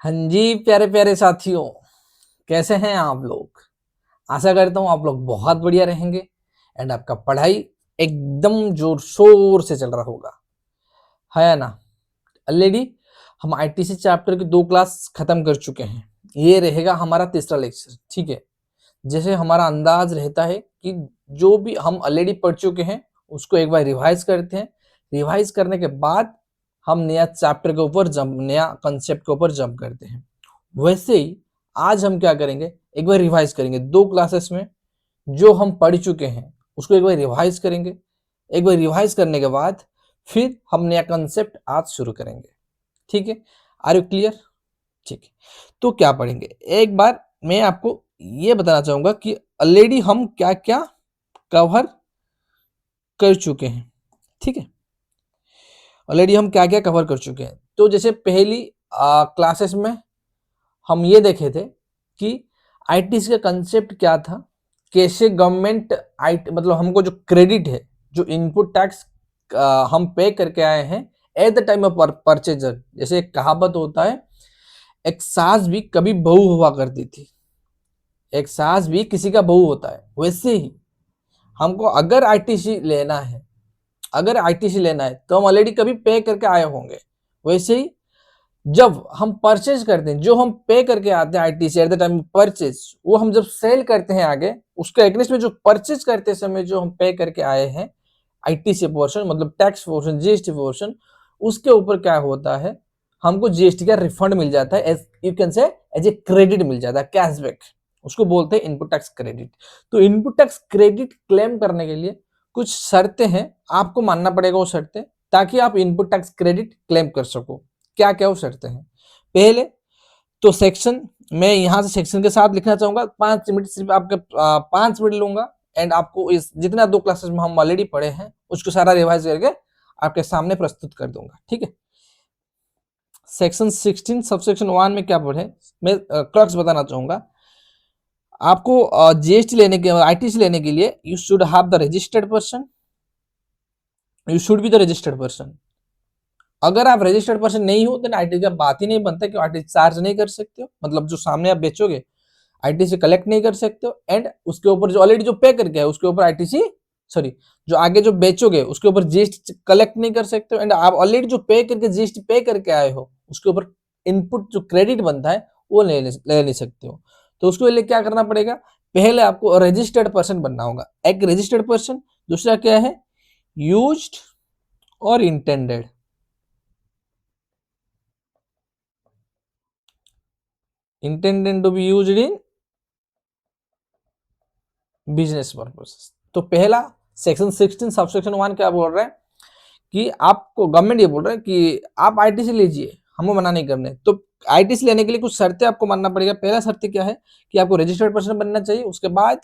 हाँ जी, प्यारे प्यारे साथियों, कैसे हैं आप लोग? आशा करता हूँ आप लोग बहुत बढ़िया रहेंगे एंड आपका पढ़ाई एकदम जोर शोर से चल रहा होगा, है ना? ऑलरेडी हम आईटीसी चैप्टर की 2 क्लास खत्म कर चुके हैं। ये रहेगा हमारा तीसरा लेक्चर, ठीक है? जैसे हमारा अंदाज रहता है कि जो भी हम ऑलरेडी पढ़ चुके हैं उसको एक बार रिवाइज करते हैं। रिवाइज करने के बाद हम नया चैप्टर के ऊपर जंप, नया कंसेप्ट के ऊपर जंप करते हैं। वैसे ही आज हम क्या करेंगे, एक बार रिवाइज करेंगे 2 क्लासेस में जो हम पढ़ चुके हैं उसको एक बार रिवाइज करेंगे। एक बार रिवाइज करने के बाद फिर हम नया कंसेप्ट आज शुरू करेंगे, ठीक है? Are you clear? ठीक है। तो क्या पढ़ेंगे, एक बार मैं आपको ये बताना चाहूंगा कि ऑलरेडी हम क्या क्या कवर कर चुके हैं, ठीक है? ऑलरेडी हम क्या क्या कवर कर चुके हैं। तो जैसे पहली क्लासेस में हम ये देखे थे कि आईटीसी का कंसेप्ट क्या था, कैसे गवर्नमेंट आईटी मतलब हमको जो क्रेडिट है, जो इनपुट टैक्स हम पे करके आए हैं at the time of purchaser. जैसे एक कहावत होता है, एक सास भी कभी बहू हुआ करती थी, एक सास भी किसी का बहू होता है। वैसे ही हमको अगर आईटीसी लेना है, अगर आईटीसी लेना है तो हम ऑलरेडी कभी पे करके आए होंगे। वैसे ही जब हम परचेज करते हैं, जो हम पे करके आते हैं ITC at the time purchase, वो हम जब सेल करते हैं आगे, उसके अगेंस्ट में जो परचेज करते समय जो हम पे करके आए हैं आईटीसी पोर्शन, मतलब टैक्स पोर्शन, जीएसटी पोर्शन, उसके ऊपर क्या होता है, हमको जीएसटी का रिफंड मिल जाता है, as you can say as a credit मिल जाता है, कैशबैक। उसको बोलते हैं इनपुट टैक्स क्रेडिट। तो इनपुट टैक्स क्रेडिट क्लेम करने के लिए कुछ शर्तें हैं, आपको मानना पड़ेगा वो शर्तें, ताकि आप इनपुट टैक्स क्रेडिट क्लेम कर सको। क्या क्या वो शर्तें हैं? पहले तो सेक्शन, मैं यहां से सेक्शन के साथ लिखना चाहूंगा, 5 मिनट सिर्फ आपके 5 मिनट लूंगा एंड आपको इस जितना 2 क्लासेस में हम ऑलरेडी पढ़े हैं उसको सारा रिवाइज करके आपके सामने प्रस्तुत कर दूंगा, ठीक है? सेक्शन 16 सबसेक्शन 1 में क्या पढ़े, मैं क्रक्स बताना चाहूंगा आपको। जीएसटी लेने के, आईटीसी लेने के लिए you should have the registered person, you should be the registered person. अगर आप रजिस्टर्ड पर्सन नहीं हो तो आईटी का बात ही नहीं बनता, कि आईटी चार्ज नहीं कर सकते हो, मतलब जो सामने आप बेचोगे आईटी से कलेक्ट नहीं कर सकते हो, एंड उसके ऊपर जो ऑलरेडी जो पे करके है उसके ऊपर आईटीसी, सॉरी, जो आगे जो बेचोगे उसके ऊपर जीएसटी कलेक्ट नहीं कर सकते हो, एंड आप ऑलरेडी जो पे करके जीएसटी पे करके आए हो उसके ऊपर इनपुट जो क्रेडिट बनता है वो ले नहीं सकते हो। तो उसके लिए क्या करना पड़ेगा, पहले आपको रजिस्टर्ड पर्सन बनना होगा, एक रजिस्टर्ड पर्सन। दूसरा क्या है, यूज्ड और intended, intended to be used in business purpose. तो पहला सेक्शन 16 सबसेक्शन 1 क्या बोल रहा है कि आपको गवर्नमेंट ये बोल रहा है कि आप आईटीसी लीजिए, हमें मना नहीं करने। तो आईटीसी लेने के लिए कुछ शर्तें आपको मानना पड़ेगा। पहला शर्त क्या है कि आपको रजिस्टर्ड पर्सन बनना चाहिए। उसके बाद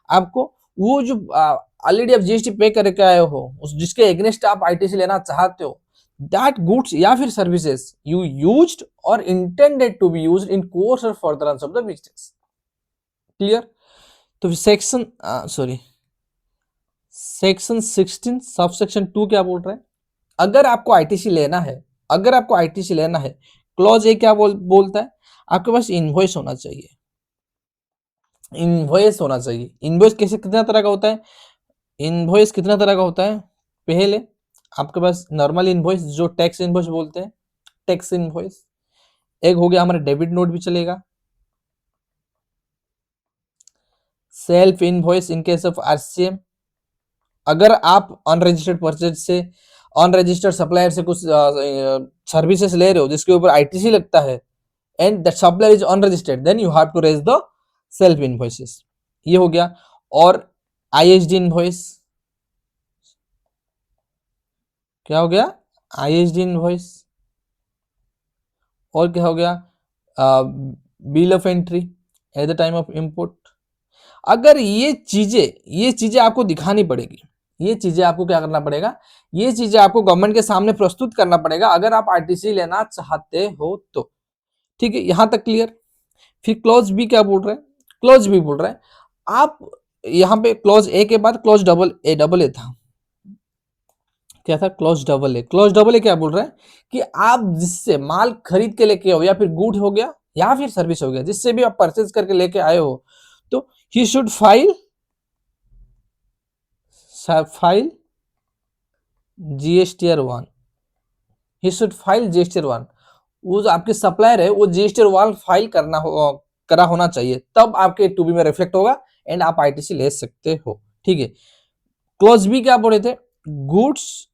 आपको वो जो ऑलरेडी आप जीएसटी पे करके आए हो, उस जिसके एग्नेस्ट आप आईटीसी लेना चाहते हो, दैट गुड्स या फिर सर्विसेज यू यूज्ड और intended to be used in course और furtherance of the business. Clear? तो सेक्शन सॉरी सेक्शन 16 सबसेक्शन 2 क्या बोल रहा है, अगर आपको आईटीसी लेना है, अगर आपको आईटीसी लेना है, क्लॉज ए क्या बोलता है, आपके पास इनवॉइस होना चाहिए। इनवॉइस होना चाहिए। इनवॉइस कैसे, कितना तरह का होता है, इनवॉइस कितना तरह का होता है? पहले आपके पास नॉर्मल इनवॉइस, जो टैक्स इनवॉइस बोलते हैं, टैक्स इनवॉइस। एक हो गया हमारा डेबिट नोट भी चलेगा, self invoice in case of RCM. अगर आप अनरजिस्टर्ड परचेज से, अनरजिस्टर्ड सप्लायर से कुछ सर्विसेज ले रहे हो जिसके ऊपर आईटीसी लगता है and that supplier is unregistered, then you have to raise the self invoices. ये हो गया। और आईएसडी इनवॉइस, क्या हो गया, आईएसडी इनवॉइस। और क्या हो गया, bill of entry at the time of import. अगर ये चीजें आपको दिखानी पड़ेगी, ये चीजें आपको क्या करना पड़ेगा, ये चीजें आपको गवर्नमेंट के सामने प्रस्तुत करना पड़ेगा अगर आप आरटीसी लेना चाहते हो तो। ठीक है, यहां तक क्लियर? फिर क्लॉज बी क्या बोल रहे हैं, क्लॉज बी बोल रहे हैं आप यहाँ पे क्लॉज ए के बाद क्लॉज डबल ए था, क्या था, clause double A. Clause double A क्या बोल रहा है कि आप जिससे माल खरीद के लेके आओ, या फिर गुड हो गया या फिर सर्विस हो गया, जिससे भी आप परचेज करके लेके आए हो, तो he should file GSTR 1। He should file GSTR 1। वो जो आपके सप्लायर है वो जीएसटीआर 1 फाइल करा होना चाहिए, तब आपके टू बी में रिफ्लेक्ट होगा एंड आप आईटीसी ले सकते हो। ठीक है। क्लॉज बी क्या बोले थे, गुड्स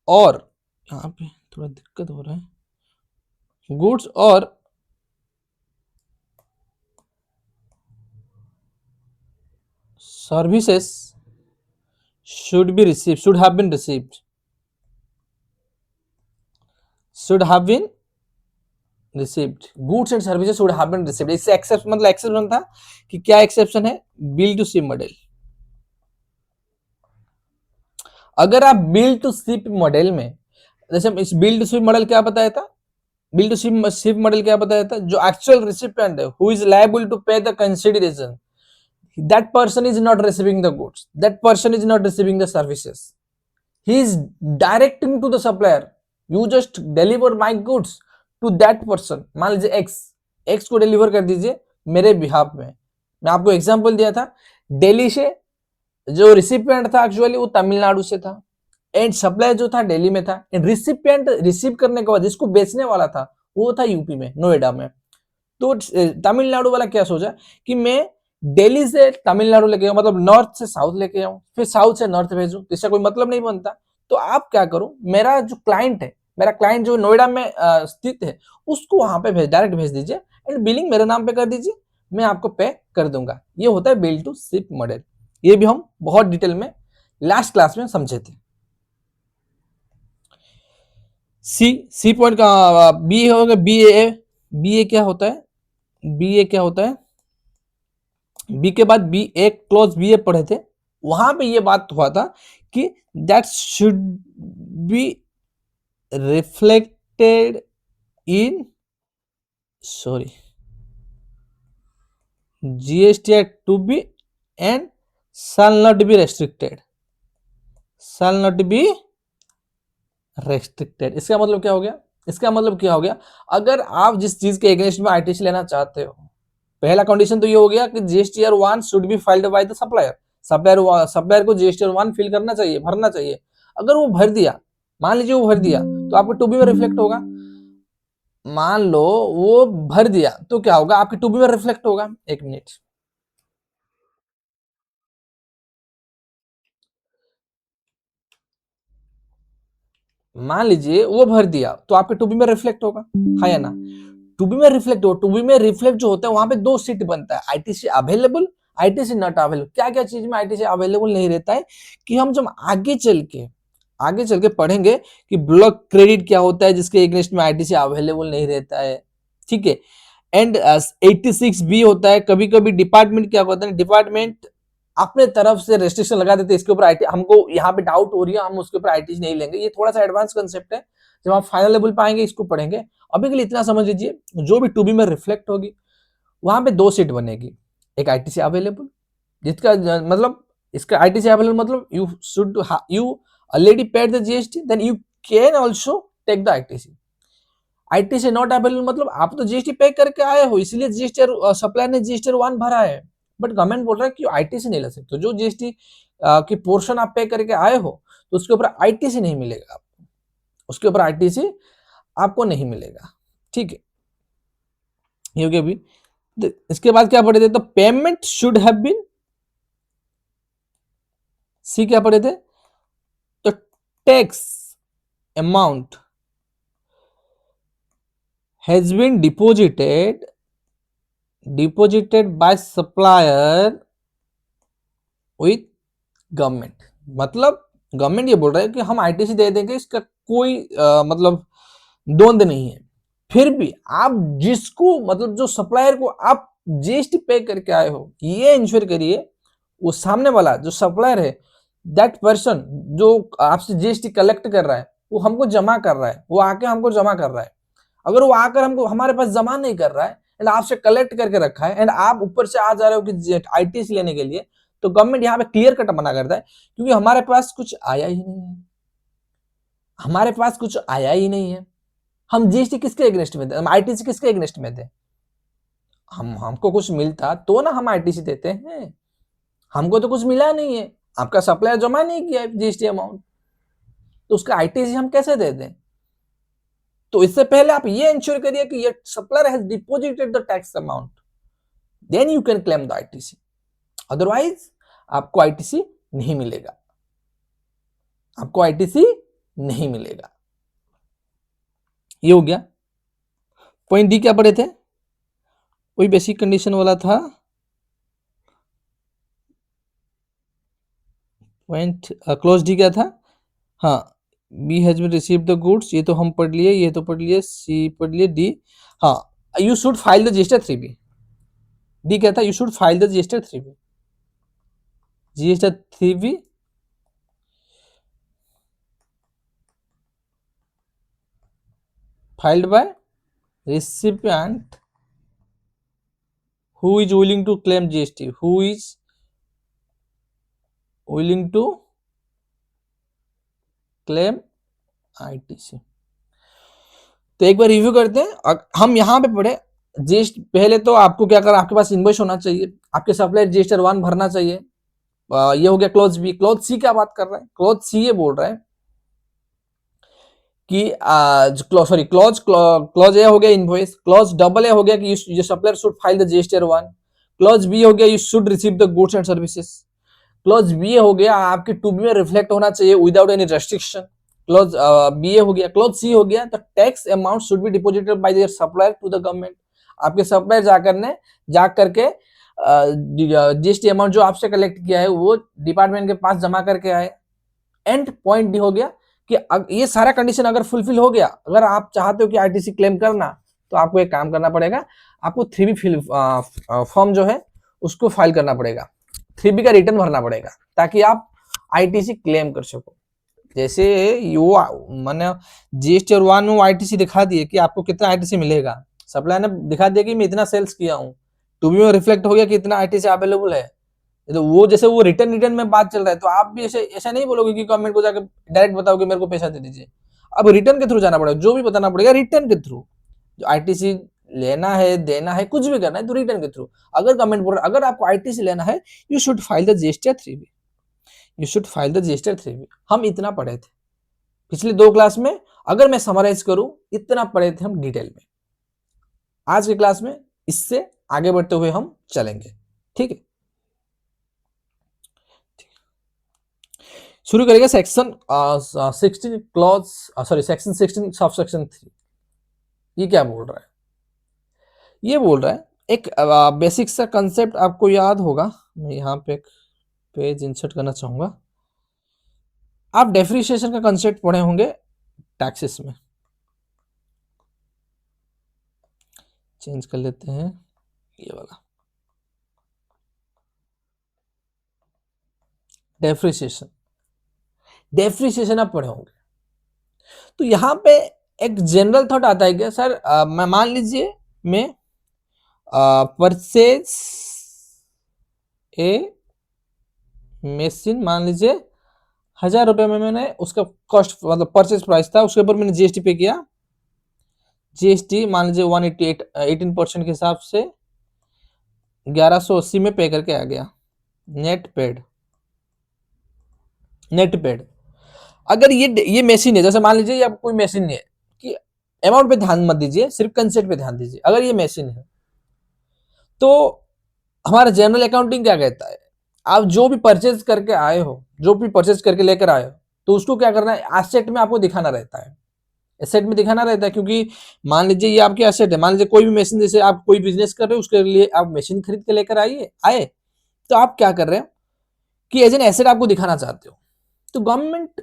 और, यहाँ पे थोड़ा दिक्कत हो रहा है, गुड्स और services should be received, should have been received, should have been received, goods and services should have been received। इससे एक्सेप्शन, मतलब एक्सेप्शन था कि क्या एक्सेप्शन है, बिल टू शिप मॉडल। अगर आप बिल टू शिप मॉडल में, जैसे इस बिल टू शिप मॉडल क्या बताया था, बिल टू शिप मॉडल क्या बताया था, जो एक्चुअल रिसिपिएंट है हु इज लायबल टू पे the consideration, that person is not receiving the goods, that person is not receiving the services, he is directing to the supplier, you just deliver my goods to that person। मान लीजिए x को deliver कर दीजिए मेरे behalf में। मैं आपको example दिया था, दिल्ली से जो रिसिपिएंट था एक्चुअली वो तमिलनाडु से था, एंड सप्लायर जो था दिल्ली में था, एंड रिसिपिएंट रिसीव करने के बाद जिसको बेचने वाला था वो था यूपी में, नोएडा में। तो तमिलनाडु वाला क्या सोचा कि मैं दिल्ली से तमिलनाडु लेके आऊं, मतलब नॉर्थ से साउथ लेके आऊं, फिर साउथ से नॉर्थ भेजूं, इससे कोई मतलब नहीं बनता। तो आप क्या करो, मेरा जो क्लाइंट है, मेरा क्लाइंट जो नोएडा में स्थित है, उसको वहां पे डायरेक्ट भेज दीजिए एंड बिलिंग मेरे नाम पे कर दीजिए, मैं आपको पे कर दूंगा। ये होता है बिल टू शिप मॉडल। ये भी हम बहुत डिटेल में लास्ट क्लास में समझे थे। सी पॉइंट का बी होगा, बी ए क्या होता है, बी ए क्या होता है, बी के बाद B A, clause B A पढ़े थे, वहां पे ये बात हुआ था कि that should be reflected in, sorry, GST to be and shall not be restricted, shall not be restricted. इसका मतलब क्या हो गया, इसका मतलब क्या हो गया, अगर आप जिस चीज के अगेंस्ट में आईटीसी लेना चाहते हो, पहला कंडीशन तो ये हो गया कि GSTR 1 should be filed by the supplier, supplier को जीएसटीआर 1 फिल करना चाहिए, भरना चाहिए। अगर वो भर दिया, मान लीजिए वो भर दिया, तो आपके टू बी में रिफ्लेक्ट होगा। मान लो वो भर दिया तो क्या होगा, आपके टू बी में रिफ्लेक्ट होगा। एक मिनट, मान लीजिए वो भर दिया तो आपके टू बी में रिफ्लेक्ट होगा, है या ना। टू बी में रिफ्लेक्ट हो, टू बी में रिफ्लेक्ट जो होता है वहां पे दो सीट बनता है, ITC available, ITC not available. क्या क्या चीज में आईटीसी अवेलेबल नहीं रहता है, कि हम जब आगे चल के पढ़ेंगे कि ब्लॉक क्रेडिट क्या होता है, जिसके अगेंस्ट में आईटीसी अवेलेबल नहीं रहता है। ठीक है। एंड 86 बी होता है, कभी कभी डिपार्टमेंट क्या होता है, डिपार्टमेंट अपने तरफ से रेस्ट्रिक्शन लगा देते हैं, इसके ऊपर आईटी, हमको यहाँ पे डाउट हो रही है, हम उसके ऊपर आईटीसी नहीं लेंगे। ये थोड़ा सा एडवांस कंसेप्ट है, जब आप फाइनल लेवल पे आएंगे इसको पढ़ेंगे। अभी के लिए इतना समझ लीजिए, जो भी टू बी में रिफ्लेक्ट होगी वहां पे दो सीट बनेगी, एक आईटीसी अवेलेबल, जिसका मतलब, इसका आईटीसी अवेलेबल मतलब you already paid the GST, then you can also take the ITC. ITC not available मतलब आप तो जीएसटी पे करके आए हो, इसलिए जीएसटी सप्लायर ने जीएसटी 1 भरा है, बट गवर्नमेंट बोल रहा है कि आईटीसी नहीं ले सकते। जो जीएसटी की पोर्शन आप पे करके आए हो तो उसके ऊपर आईटीसी नहीं मिलेगा आपको, उसके ऊपर आईटीसी आपको नहीं मिलेगा। ठीक है, ये हो गया अभी। इसके बाद क्या पढ़े थे, तो payment should have been, C क्या पढ़े थे, तो tax amount has been deposited by supplier with government. मतलब गवर्नमेंट ये बोल रहा है कि हम आईटीसी दे देंगे, इसका कोई मतलब द्वंद नहीं है। फिर भी आप जिसको, मतलब जो सप्लायर को आप जीएसटी पे करके आए हो, ये इंश्योर करिए वो सामने वाला जो सप्लायर है, दैट पर्सन जो आपसे जीएसटी कलेक्ट कर रहा है, वो हमको जमा कर रहा है, वो आके हमको जमा कर रहा है। अगर वो आकर हमको हमारे पास जमा नहीं कर रहा है एंड आपसे कलेक्ट करके रखा है, एंड आप ऊपर से आ जा रहे हो कि आईटीसी लेने के लिए, तो गवर्नमेंट यहाँ पे क्लियर कट मना करता है, क्योंकि हमारे पास कुछ आया ही नहीं है। हमारे पास कुछ आया ही नहीं है। हम जीएसटी किसके अगेंस्ट में थे, हम आईटीसी किसके अगेंस्ट में थे? हमको कुछ मिलता तो ना हम आईटीसी देते हैं। हमको तो कुछ मिला नहीं है, आपका सप्लायर जमा नहीं किया है जीएसटी अमाउंट, तो उसका आईटीसी हम कैसे दे दें? तो इससे पहले आप ये इंश्योर करिए कि ये supplier has deposited the tax amount, then you can claim the ITC. Otherwise आपको आईटीसी नहीं मिलेगा, आपको आईटीसी नहीं मिलेगा। ये हो गया। पॉइंट डी क्या पढ़े थे? वही बेसिक कंडीशन वाला था। पॉइंट क्लोज डी क्या था? हाँ, B has been receive the goods, ये तो हम पढ़ लिए, ये तो पढ़ लिए, सी पढ़ लिए, डी हाँ, you should file the GST 3B। D क्या था? You should file the GST 3B। GST 3B filed by recipient who is willing to claim GST, who is willing to claim ITC। तो एक बार review करते हैं। हम यहाँ पे पढ़े जीएसटी, पहले तो आपको क्या करना, आपके पास इनवॉइस होना चाहिए, आपके सप्लायर जीएसटी 1 भरना चाहिए। ये हो गया क्लॉज बी। क्लॉज सी क्या बात कर रहा है? क्लॉज सी ये बोल रहा है कि क्लॉज ए हो गया इनवॉइस, क्लॉज डबल ए हो गया कि your supplier should file the GST 1, clause B हो गया you should receive the goods and services, clause B हो गया आपके टू बी में रिफ्लेक्ट होना चाहिए without any restriction, clause B A हो गया। क्लॉज सी हो गया the tax amount should be deposited by their supplier to the government. आपके सप्लायर जा करके जीएसटी अमाउंट जो आपसे कलेक्ट किया है वो डिपार्टमेंट के पास जमा करके आए। एंड पॉइंट डी हो गया कि ये सारा कंडीशन अगर फुलफिल हो गया, अगर आप चाहते हो कि आईटीसी क्लेम करना, तो आपको एक काम करना पड़ेगा, आपको 3B फॉर्म जो है उसको फाइल करना पड़ेगा, 3B का रिटर्न भरना पड़ेगा, ताकि आप आईटीसी क्लेम कर सको। जैसे यो मैंने जीएसटी और 1 में आईटीसी दिखा दिए कि आपको कितना आईटीसी मिलेगा, सप्लायर ने दिखा दिया कि मैं इतना सेल्स किया हूँ, 2B में रिफ्लेक्ट हो गया कि इतना आईटीसी अवेलेबल है, तो वो जैसे वो रिटर्न में बात चल रहा है, तो आप भी ऐसा नहीं बोलोगे कि गवर्नमेंट को जाकर डायरेक्ट बताओगे मेरे को पैसा दे दीजिए। अब रिटर्न के थ्रू जाना पड़ेगा, जो भी बताना पड़ेगा रिटर्न के थ्रू। जो आईटीसी लेना है, देना है, कुछ भी करना है तो रिटर्न के थ्रू। अगर गवर्नमेंट बोल रहा है अगर आपको आईटीसी लेना है, you should file the GST 3B, you should file the GST 3B। हम इतना पढ़े थे पिछले 2 क्लास में। अगर मैं समराइज करूं, इतना पढ़े थे हम डिटेल में। आज के क्लास में इससे आगे बढ़ते हुए हम चलेंगे, ठीक है। शुरू करेंगे section 16 clause section 16 sub section 3। ये क्या बोल रहा है? ये बोल रहा है एक बेसिक सा कंसेप्ट आपको याद होगा। मैं यहाँ पे एक पेज इंसर्ट करना चाहूंगा। आप डेप्रिसिएशन का कंसेप्ट पढ़े होंगे टैक्सेस में। चेंज कर लेते हैं ये वाला, डेप्रिसिएशन आप पढ़े होंगे। तो यहाँ पे एक जनरल थॉट आता है कि सर मैं मान लीजिए मैं परचेज ए मशीन, मान लीजिए 1000 रुपए में मैंने उसका कॉस्ट मतलब परचेज प्राइस था, उसके ऊपर मैंने जीएसटी पे किया। जीएसटी मान लीजिए 188 18% के हिसाब से 1180 में पे करके आ गया। Net paid. अगर ये मशीन है, जैसे मान लीजिए ये कोई मशीन नहीं है, कि अमाउंट पे ध्यान मत दीजिए, सिर्फ कंसेप्ट पे ध्यान दीजिए। अगर ये मशीन है तो हमारा जनरल अकाउंटिंग क्या कहता है, आप जो भी परचेज करके आए हो, जो भी परचेज करके लेकर आए हो, तो उसको क्या करना है, एसेट में आपको दिखाना रहता है। एसेट में दिखाना रहता है क्योंकि मान लीजिए ये आपके एसेट है। मान लीजिए कोई भी मशीन, जैसे आप कोई बिजनेस कर रहे हो, उसके लिए आप मशीन खरीद के लेकर आए, तो आप क्या कर रहे हो कि एज एन एसेट आपको दिखाना चाहते हो। तो गवर्नमेंट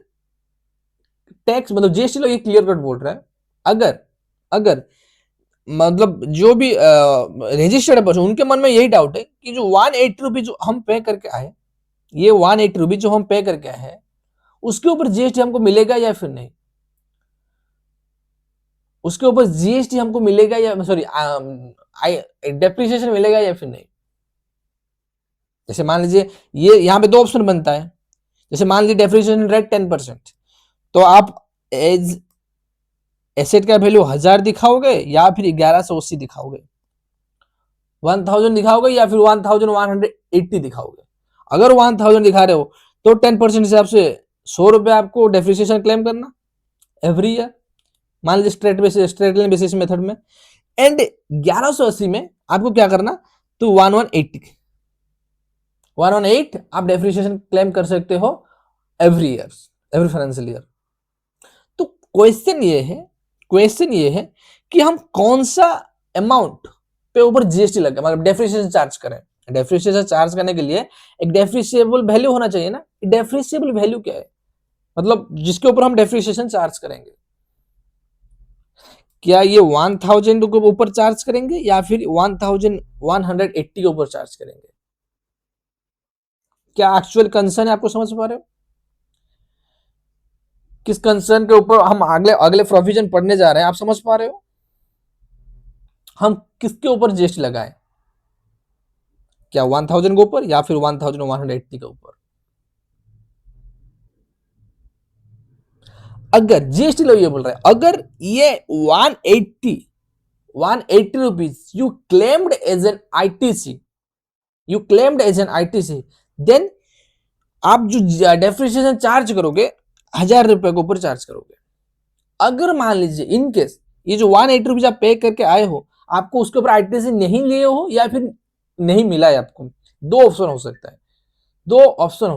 टैक्स मतलब जीएसटी लोग ये क्लियर कट बोल रहा है, अगर मतलब जो भी रजिस्टर्ड पर्सन, उनके मन में यही डाउट है कि जो 180 रुपीज जो हम पे करके आए, ये 180 रुपीज जो हम पे करके आए हैं, उसके ऊपर जीएसटी हमको मिलेगा या फिर नहीं, उसके ऊपर जीएसटी हमको मिलेगा या डेप्रिसिएशन मिलेगा या फिर नहीं। जैसे मान लीजिए ये यहाँ पे 2 ऑप्शन बनता है। जैसे मान लीजिए डेप्रिसिएशन रेट 10%, तो आप एज एसेट का वैल्यू 1000 दिखाओगे या फिर 1180 दिखाओगे, 1000 दिखाओगे या फिर 1180 दिखाओगे। अगर 1000 दिखा रहे हो तो 10% हिसाब से 100 रुपए आपको डेप्रिसिएशन क्लेम करना एवरी ईयर, मान लीजिए स्ट्रेट लाइन बेसिस मेथड में। एंड 1180 में आपको क्या करना, तो 118 आप डेप्रिसिएशन क्लेम कर सकते हो every year, every financial year. तो क्वेश्चन ये है कि हम कौन सा अमाउंट पे ऊपर जीएसटी लगे, मतलब डेप्रिसिएशन चार्ज करें। डेप्रिसिएशन चार्ज करने के लिए एक डेप्रिसिएबल वैल्यू होना चाहिए ना। डेप्रिसिएबल वैल्यू क्या है, मतलब जिसके ऊपर हम डेप्रिसिएशन चार्ज करेंगे। क्या ये 1000 के ऊपर चार्ज करेंगे या फिर 1180 के ऊपर चार्ज करेंगे? क्या एक्चुअल कंसर्न है, आपको समझ पा रहे हो किस कंसर्न के ऊपर हम अगले अगले प्रोविजन पढ़ने जा रहे हैं? आप समझ पा रहे हो हम किसके ऊपर जीएसटी लगाएं, क्या 1000 के ऊपर या फिर 1180 के ऊपर? अगर जीएसटी लो ये बोल रहा है, अगर ये 180 rupees you claimed as an ITC, then आप जो डेप्रिसिएशन चार्ज करोगे 1000 रुपए के ऊपर चार्ज करोगे। अगर मान लीजिए इन केस ये जो 180 रुपीज आप पे करके आए हो, आपको उसके ऊपर आईटीसी नहीं लिए हो या फिर नहीं मिला है आपको, दो ऑप्शन हो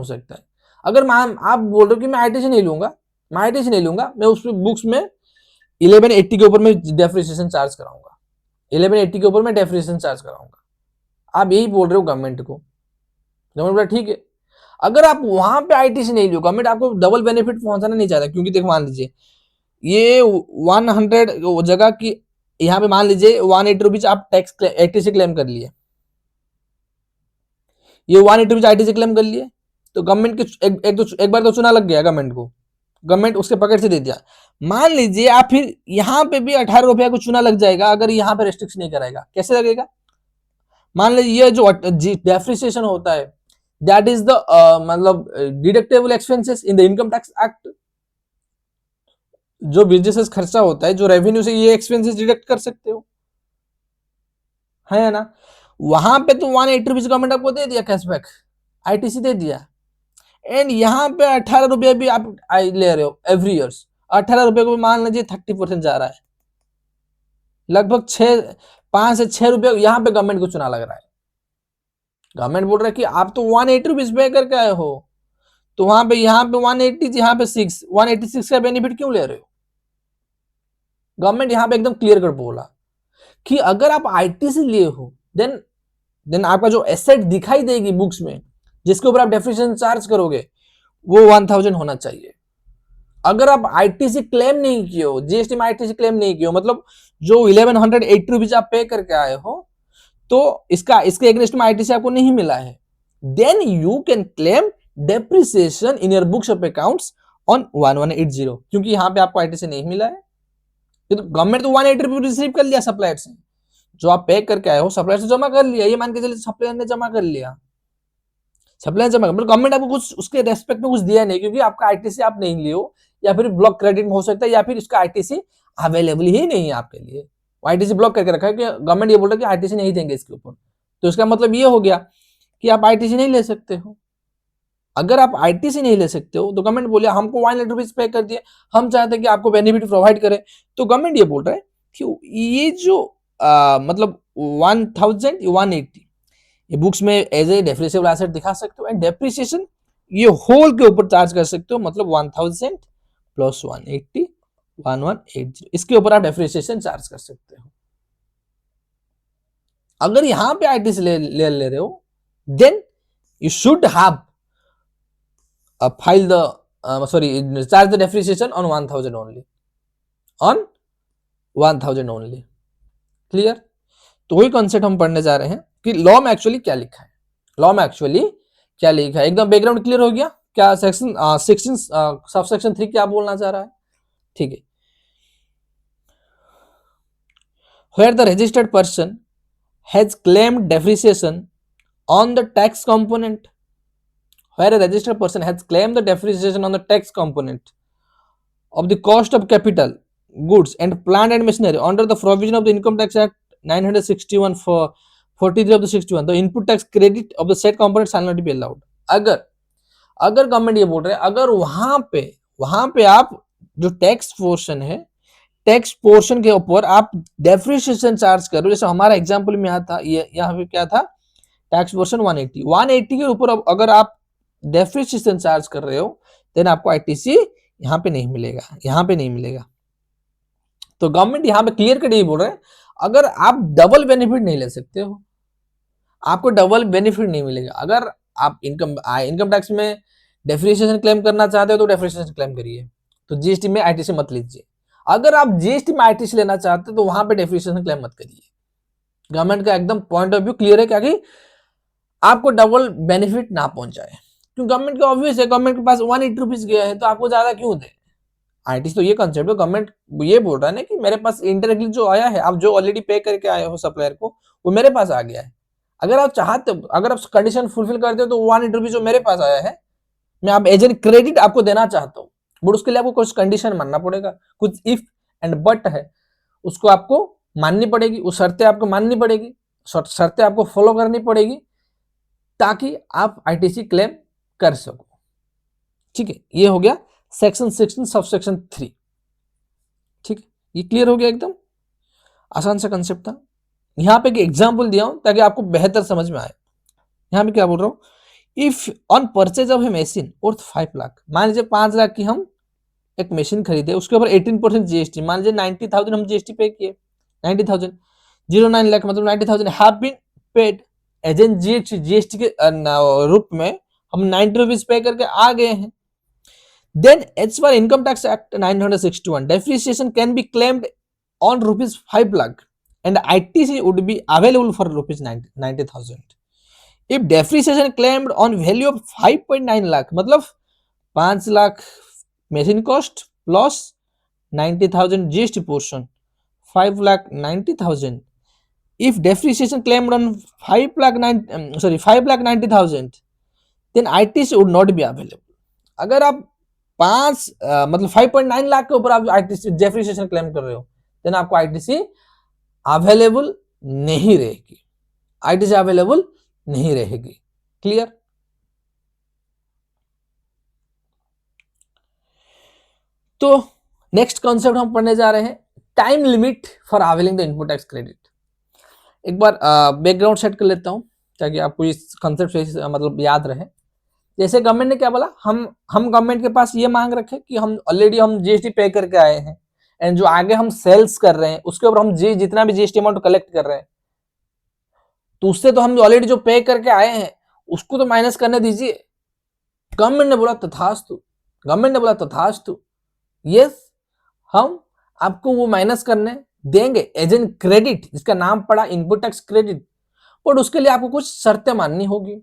सकता है, अगर मान आप बोल रहे हो कि मैं आईटीसी नहीं लूंगा, मैं उस बुक्स में 1180 के ऊपर मैं डेप्रिसिएशन चार्ज कराऊंगा, 1180 के ऊपर मैं डेप्रिसिएशन चार्ज कराऊंगा, आप यही बोल रहे हो गवर्नमेंट को। गवर्नमेंट बोला ठीक है। अगर आप वहां पे आईटीसी नहीं लो, गवर्नमेंट आपको डबल बेनिफिट पहुंचाना नहीं चाहता, क्योंकि देखो मान लीजिए ये 100 जगह की, यहाँ पे मान लीजिए 180 रुपीज आप टैक्स आईटीसी क्लेम कर लिए, ये 180 रुपीज आईटीसी क्लेम कर लिए, तो गवर्नमेंट के एक बार तो चुना लग गया गवर्नमेंट को, गवर्नमेंट उसके पॉकेट से दे दिया। मान लीजिए आप फिर यहाँ पे भी 18 रुपया को चुना लग जाएगा, अगर यहाँ पे रेस्ट्रिक्शन नहीं कराएगा, कैसे लगेगा? मान लीजिए ये जो डेप्रिसिएशन होता है दैट इज द मतलब deductible expenses in the income tax act, जो बिजनेस खर्चा होता है, जो रेवेन्यू से ये एक्सपेंसेस डिडक्ट कर सकते हो, है ना। वहां पे तो 180 रुपीज गवर्नमेंट आपको दे दिया कैशबैक, आईटीसी दे दिया, एंड यहाँ पे 18 रुपये भी आप ले रहे हो एवरी ईयर। 18 रुपये को मान लीजिए 30% जा रहा है, लगभग 5 से 6 रुपये यहाँ पे गवर्नमेंट को चुना लग रहा है। गवर्नमेंट बोल रहा है कि आप तो 180 रुपीज पे करके आए हो, तो वहां पे यहाँ पे 180, यहाँ पे 186 का बेनिफिट क्यों ले रहे हो? गवर्नमेंट यहाँ पे एकदम क्लियर कर बोला कि अगर आप आईटीसी लिए हो देन आपका जो एसेट दिखाई देगी बुक्स में, जिसके ऊपर आप डेप्रिसिएशन चार्ज करोगे, वो 1000 होना चाहिए। अगर आप आईटीसी क्लेम नहीं किए हो, जीएसटी में आईटीसी क्लेम नहीं किए हो, मतलब जो 1180 रुपीज आप पे करके आए हो, तो इसके एग्नेस्ट में आईटीसी आपको नहीं मिला है, then you can claim depreciation in your books of accounts on 1180, क्योंकि यहाँ पे आपको आईटीसी नहीं मिला है। तो गवर्नमेंट तो 180 रुपीज रिसीव कर लिया सप्लायर से, जो आप पे करके आए हो सप्लायर से जमा कर लिया, ये मान के चलिए सप्लायर ने जमा कर लिया, गवर्नमेंट आपको कुछ उसके रेस्पेक्ट में कुछ दिया नहीं, क्योंकि आपका आईटीसी आप नहीं लियो, या फिर ब्लॉक क्रेडिट में हो सकता है, या फिर इसका आईटीसी अवेलेबल ही नहीं है आपके लिए, आईटीसी ब्लॉक करके रखा है कि गवर्नमेंट ये बोल रहा है कि आईटीसी नहीं देंगे इसके ऊपर, तो इसका मतलब ये हो गया कि आप आईटीसी नहीं ले सकते हो। अगर आप आईटीसी नहीं ले सकते हो तो गवर्नमेंट बोले हमको 1 लाख रुपीज पे कर दिए, हम चाहते हैं कि आपको बेनिफिट प्रोवाइड करें, तो गवर्नमेंट ये बोल रहा है कि ये जो मतलब 1180 ये बुक्स में एज ए डेप्रिसिएबल एसेट दिखा सकते हो, एंड डेप्रिसिएशन ये होल के ऊपर चार्ज कर सकते हो, मतलब 1000 प्लस 180 1180 इसके ऊपर आप डेप्रिसिएशन चार्ज कर सकते हो। अगर यहां पे आईटीसी ले रहे हो, then you should have file the charge the depreciation on 1000 only, on 1000 only, clear? तो वही कॉन्सेप्ट हम पढ़ने जा रहे हैं कि लॉ में एक्चुअली क्या लिखा है, एकदम बैकग्राउंड क्लियर हो गया? क्या सेक्शन 16 सबसेक्शन 3 क्या बोलना चाह रहा है? ठीक है, where the registered person has claimed depreciation on the tax component, where a registered person has claimed the depreciation on the tax component of the cost of capital, goods and plant and machinery under the provision of the Income Tax Act 961 for 43 of the 61, the input tax credit of the said component shall not be allowed. अगर अगर government ये बोल रहे हैं अगर वहां पे आप जो टैक्स पोर्शन है, टैक्स पोर्शन के ऊपर आप डेप्रिसिएशन चार्ज करो, जैसे हमारा एग्जांपल में आता ये यहाँ पे क्या था, टैक्स पोर्शन 180 के ऊपर अगर आप डेप्रिसिएशन चार्ज कर रहे हो देन आपको आईटीसी यहाँ पे नहीं मिलेगा, यहाँ पे नहीं मिलेगा। तो गवर्नमेंट यहाँ पे क्लियर कट ये बोल रहे हैं अगर आप डबल बेनिफिट नहीं ले सकते हो, आपको डबल बेनिफिट नहीं मिलेगा। अगर आप इनकम टैक्स में डेप्रिसिएशन क्लेम करना चाहते हो तो डेप्रिसिएशन क्लेम करिए, तो जीएसटी में आईटीसी मत लीजिए। अगर आप जीएसटी में आईटीसी लेना चाहते हो तो वहां पे डेप्रिसिएशन क्लेम मत करिए। गवर्नमेंट का एकदम पॉइंट ऑफ व्यू क्लियर है क्या कि आपको डबल बेनिफिट ना पहुंचाए, क्योंकि गवर्नमेंट का ऑब्वियस है, गवर्नमेंट के पास 180 रुपीज गया है तो आपको ज्यादा क्यों दे। आईटीसी तो ये कंसेप्ट है, गवर्नमेंट ये बोल रहा है ना कि मेरे पास इंडायरेक्टली जो आया है, आप जो ऑलरेडी पे करके आए हो सप्लायर को, वो मेरे पास आ गया है। अगर आप चाहते हो, अगर आप कंडीशन फुलफिल करते हो तो 180 रुपीज जो मेरे पास आया है मैं आप एज एन क्रेडिट आपको देना चाहता हूँ, बट उसके लिए आपको कुछ कंडीशन मानना पड़ेगा, कुछ इफ एंड बट है उसको आपको माननी पड़ेगी, उस शर्तें आपको माननी पड़ेगी, शर्तें आपको फॉलो करनी पड़ेगी ताकि आप आईटीसी क्लेम कर सको। ठीक है, ये हो गया सेक्शन 16 सबसेक्शन 3। ठीक है, ये क्लियर हो गया, एकदम आसान सा कंसेप्ट था। यहां पे एक एग्जांपल दिया हूं ताकि आपको बेहतर समझ में आए। यहां पे क्या बोल रहा हूं, if on purchase of A machine worth 5 lakh, मान लीजिए 5 लाख की हम एक मशीन खरीदे, उसके ऊपर 18% जीएसटी, मान लीजिए 90,000 हम जीएसटी पे किए, 90,000 09 लाख मतलब 90,000 have been paid as an GST के रूप में हम 90 रुपीज पे करके आ गए हैं। Then as per income tax act 961 depreciation can be claimed on rupees 5 lakh and ITC would be available for rupees 90,000 if depreciation claimed on value of 5.9 lakh, मतलब 5 lakh machine cost plus 90,000 GST portion, 5,90,000। if depreciation claimed on 5,90,000 then ITC would not be available। अगर आप 5.9 लाख के ऊपर आप ITC depreciation claim कर रहे हो then आपको आईटीसी अवेलेबल नहीं रहेगी, आईटीसी अवेलेबल नहीं रहेगी। क्लियर? तो नेक्स्ट कॉन्सेप्ट हम पढ़ने जा रहे हैं, time limit for availing the input tax credit. एक बार बैकग्राउंड सेट कर लेता हूं ताकि आपको इस कॉन्सेप्ट से मतलब याद रहे। जैसे गवर्नमेंट ने क्या बोला, हम गवर्नमेंट के पास ये मांग रखे कि हम ऑलरेडी हम जीएसटी पे करके आए हैं एंड जो आगे हम सेल्स कर रहे हैं उसके ऊपर हम जितना भी जीएसटी अमाउंट कलेक्ट कर रहे हैं तो उससे तो हम ऑलरेडी जो पे करके आए हैं उसको तो माइनस करने दीजिए। गवर्नमेंट ने बोला तथास्तु, गवर्नमेंट ने बोला तथास्तु, यस हम आपको वो माइनस करने देंगे एज एन क्रेडिट, जिसका नाम पड़ा इनपुट टैक्स क्रेडिट, बट उसके लिए आपको कुछ शर्तें माननी होगी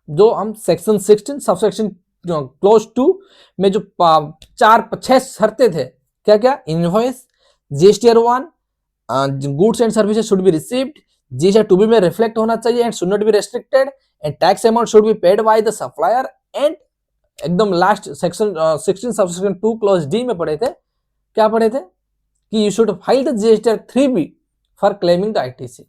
जो हम सेक्शन 16 सबसेक्शन क्लोज 2 में जो 4-6 शर्तें थे, क्या क्या, invoice, GSTR 1, goods and services should be received, GST 2B में रिफ्लेक्ट होना चाहिए and should not be restricted and tax amount should be paid by the supplier and एकदम last section 16 subsection 2 clause D में पढ़े थे, क्या पढ़े थे कि you should file the GSTR 3B for claiming the ITC,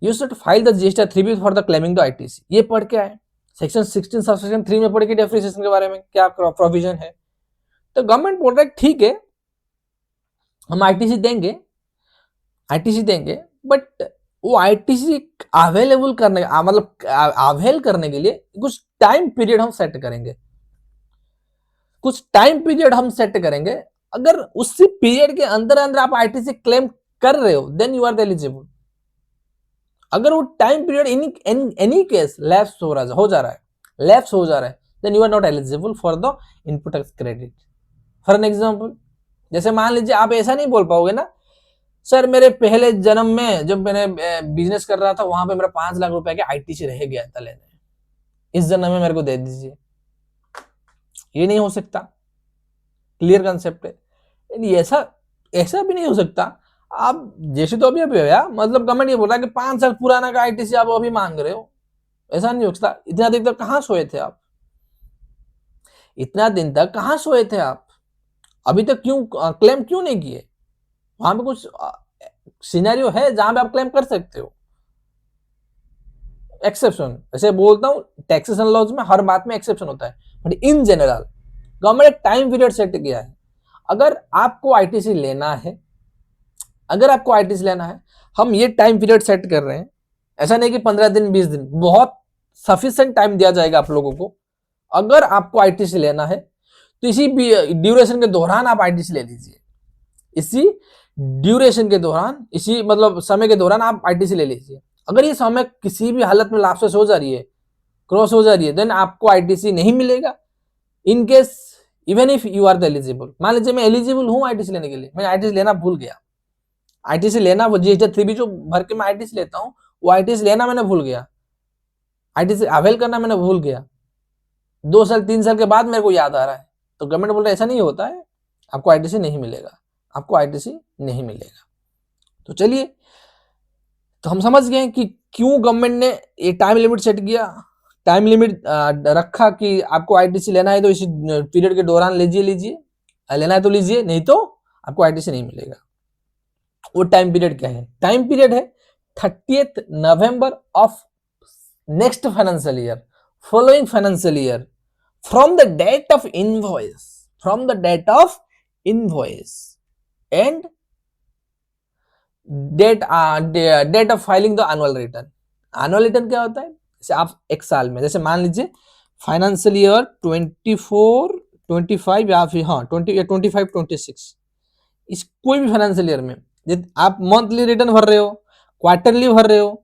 you should file the GSTR 3B for the claiming the ITC. ये पढ़ के आए, सेक्शन 16 सबसेक्शन 3 में पढ़ के डेप्रिसिएशन के बारे में क्या प्रोविजन है। तो गवर्नमेंट बोल रहा है ठीक है हम आईटीसी देंगे, बट वो आईटीसी अवेलेबल करने मतलब अवेल करने के लिए कुछ टाइम पीरियड हम सेट करेंगे, कुछ टाइम पीरियड हम सेट करेंगे। अगर उसी पीरियड के अंदर अंदर आप आईटीसी क्लेम कर रहे हो देन यू आर एलिजिबल। अगर वो time period any case lapse हो जा रहा है then you are not eligible for the input tax credit. For an example, जैसे मान लीजिए आप ऐसा नहीं बोल पाओगे ना, सर मेरे पहले जन्म में जब मैंने बिजनेस कर रहा था वहां पे मेरा 5 लाख रुपए के आईटीसी रह गया था लेने, इस जन्म में मेरे को दे दीजिए, ये नहीं हो सकता। क्लियर कंसेप्ट है? ऐसा भी नहीं हो सकता। आप जैसे तो अभी भैया मतलब गवर्नमेंट ये बोल रहा है कि 5 साल पुराना का आईटीसी आप अभी मांग रहे हो, ऐसा नहीं हो सकता। इतना देर तक कहां सोए थे आप? इतना दिन तक कहां सोए थे आप? अभी तक क्यों क्लेम क्यों नहीं किए? वहां पे कुछ सिनेरियो है जहां पे आप क्लेम कर सकते हो। एक्सेप्शन, ऐसे बोलता हूं टैक्सेशन लॉज में हर बात में एक्सेप्शन होता है, बट इन जनरल गवर्नमेंट एक टाइम पीरियड सेट किया है। अगर आपको आईटीसी लेना है, अगर आपको आईटीसी लेना है, हम ये टाइम पीरियड सेट कर रहे हैं। ऐसा नहीं कि 15 दिन 20 दिन, बहुत सफिशिएंट टाइम दिया जाएगा आप लोगों को। अगर आपको आईटीसी लेना है तो इसी ड्यूरेशन के दौरान आप आईटीसी ले लीजिए। इसी ड्यूरेशन के दौरान, इसी मतलब समय के दौरान आप आईटीसी ले लीजिए। अगर ये समय किसी भी हालत में लाप्स हो जा रही है, क्रॉस हो जा रही है, देन आपको आईटीसी नहीं मिलेगा। In case even if you are the eligible, मान लीजिए मैं एलिजिबल हूं आईटीसी लेने के लिए, मैं आईटीसी लेना भूल गया। आईटीसी लेना, वो जीएसटी 3B जो भर के मैं आईटीसी लेता हूँ, वो आईटीसी लेना मैंने भूल गया, आईटीसी अवेल करना मैंने भूल गया। 2 साल 3 साल के बाद मेरे को याद आ रहा है, तो गवर्नमेंट बोल रहा है ऐसा नहीं होता है, आपको आईटीसी नहीं मिलेगा, आपको आईटीसी नहीं मिलेगा। तो चलिए, तो हम समझ गए कि क्यों गवर्नमेंट ने ये टाइम लिमिट सेट किया, टाइम लिमिट रखा कि आपको आईटीसी लेना है तो इसी पीरियड के दौरान लीजिए, लेना है तो लीजिए, नहीं तो आपको आईटीसी नहीं मिलेगा। वो टाइम पीरियड क्या है? टाइम पीरियड है 30th November of next financial year, following financial year, from the date of invoice, from the date of invoice and date of filing the annual return। annual return क्या होता है? जैसे आप एक साल में, जैसे मान लीजिए फाइनेंशियल ईयर 24 25 या फिर 25 26, इस कोई भी फाइनेंशियल ईयर में आप मंथली रिटर्न भर रहे हो, क्वार्टरली भर रहे हो,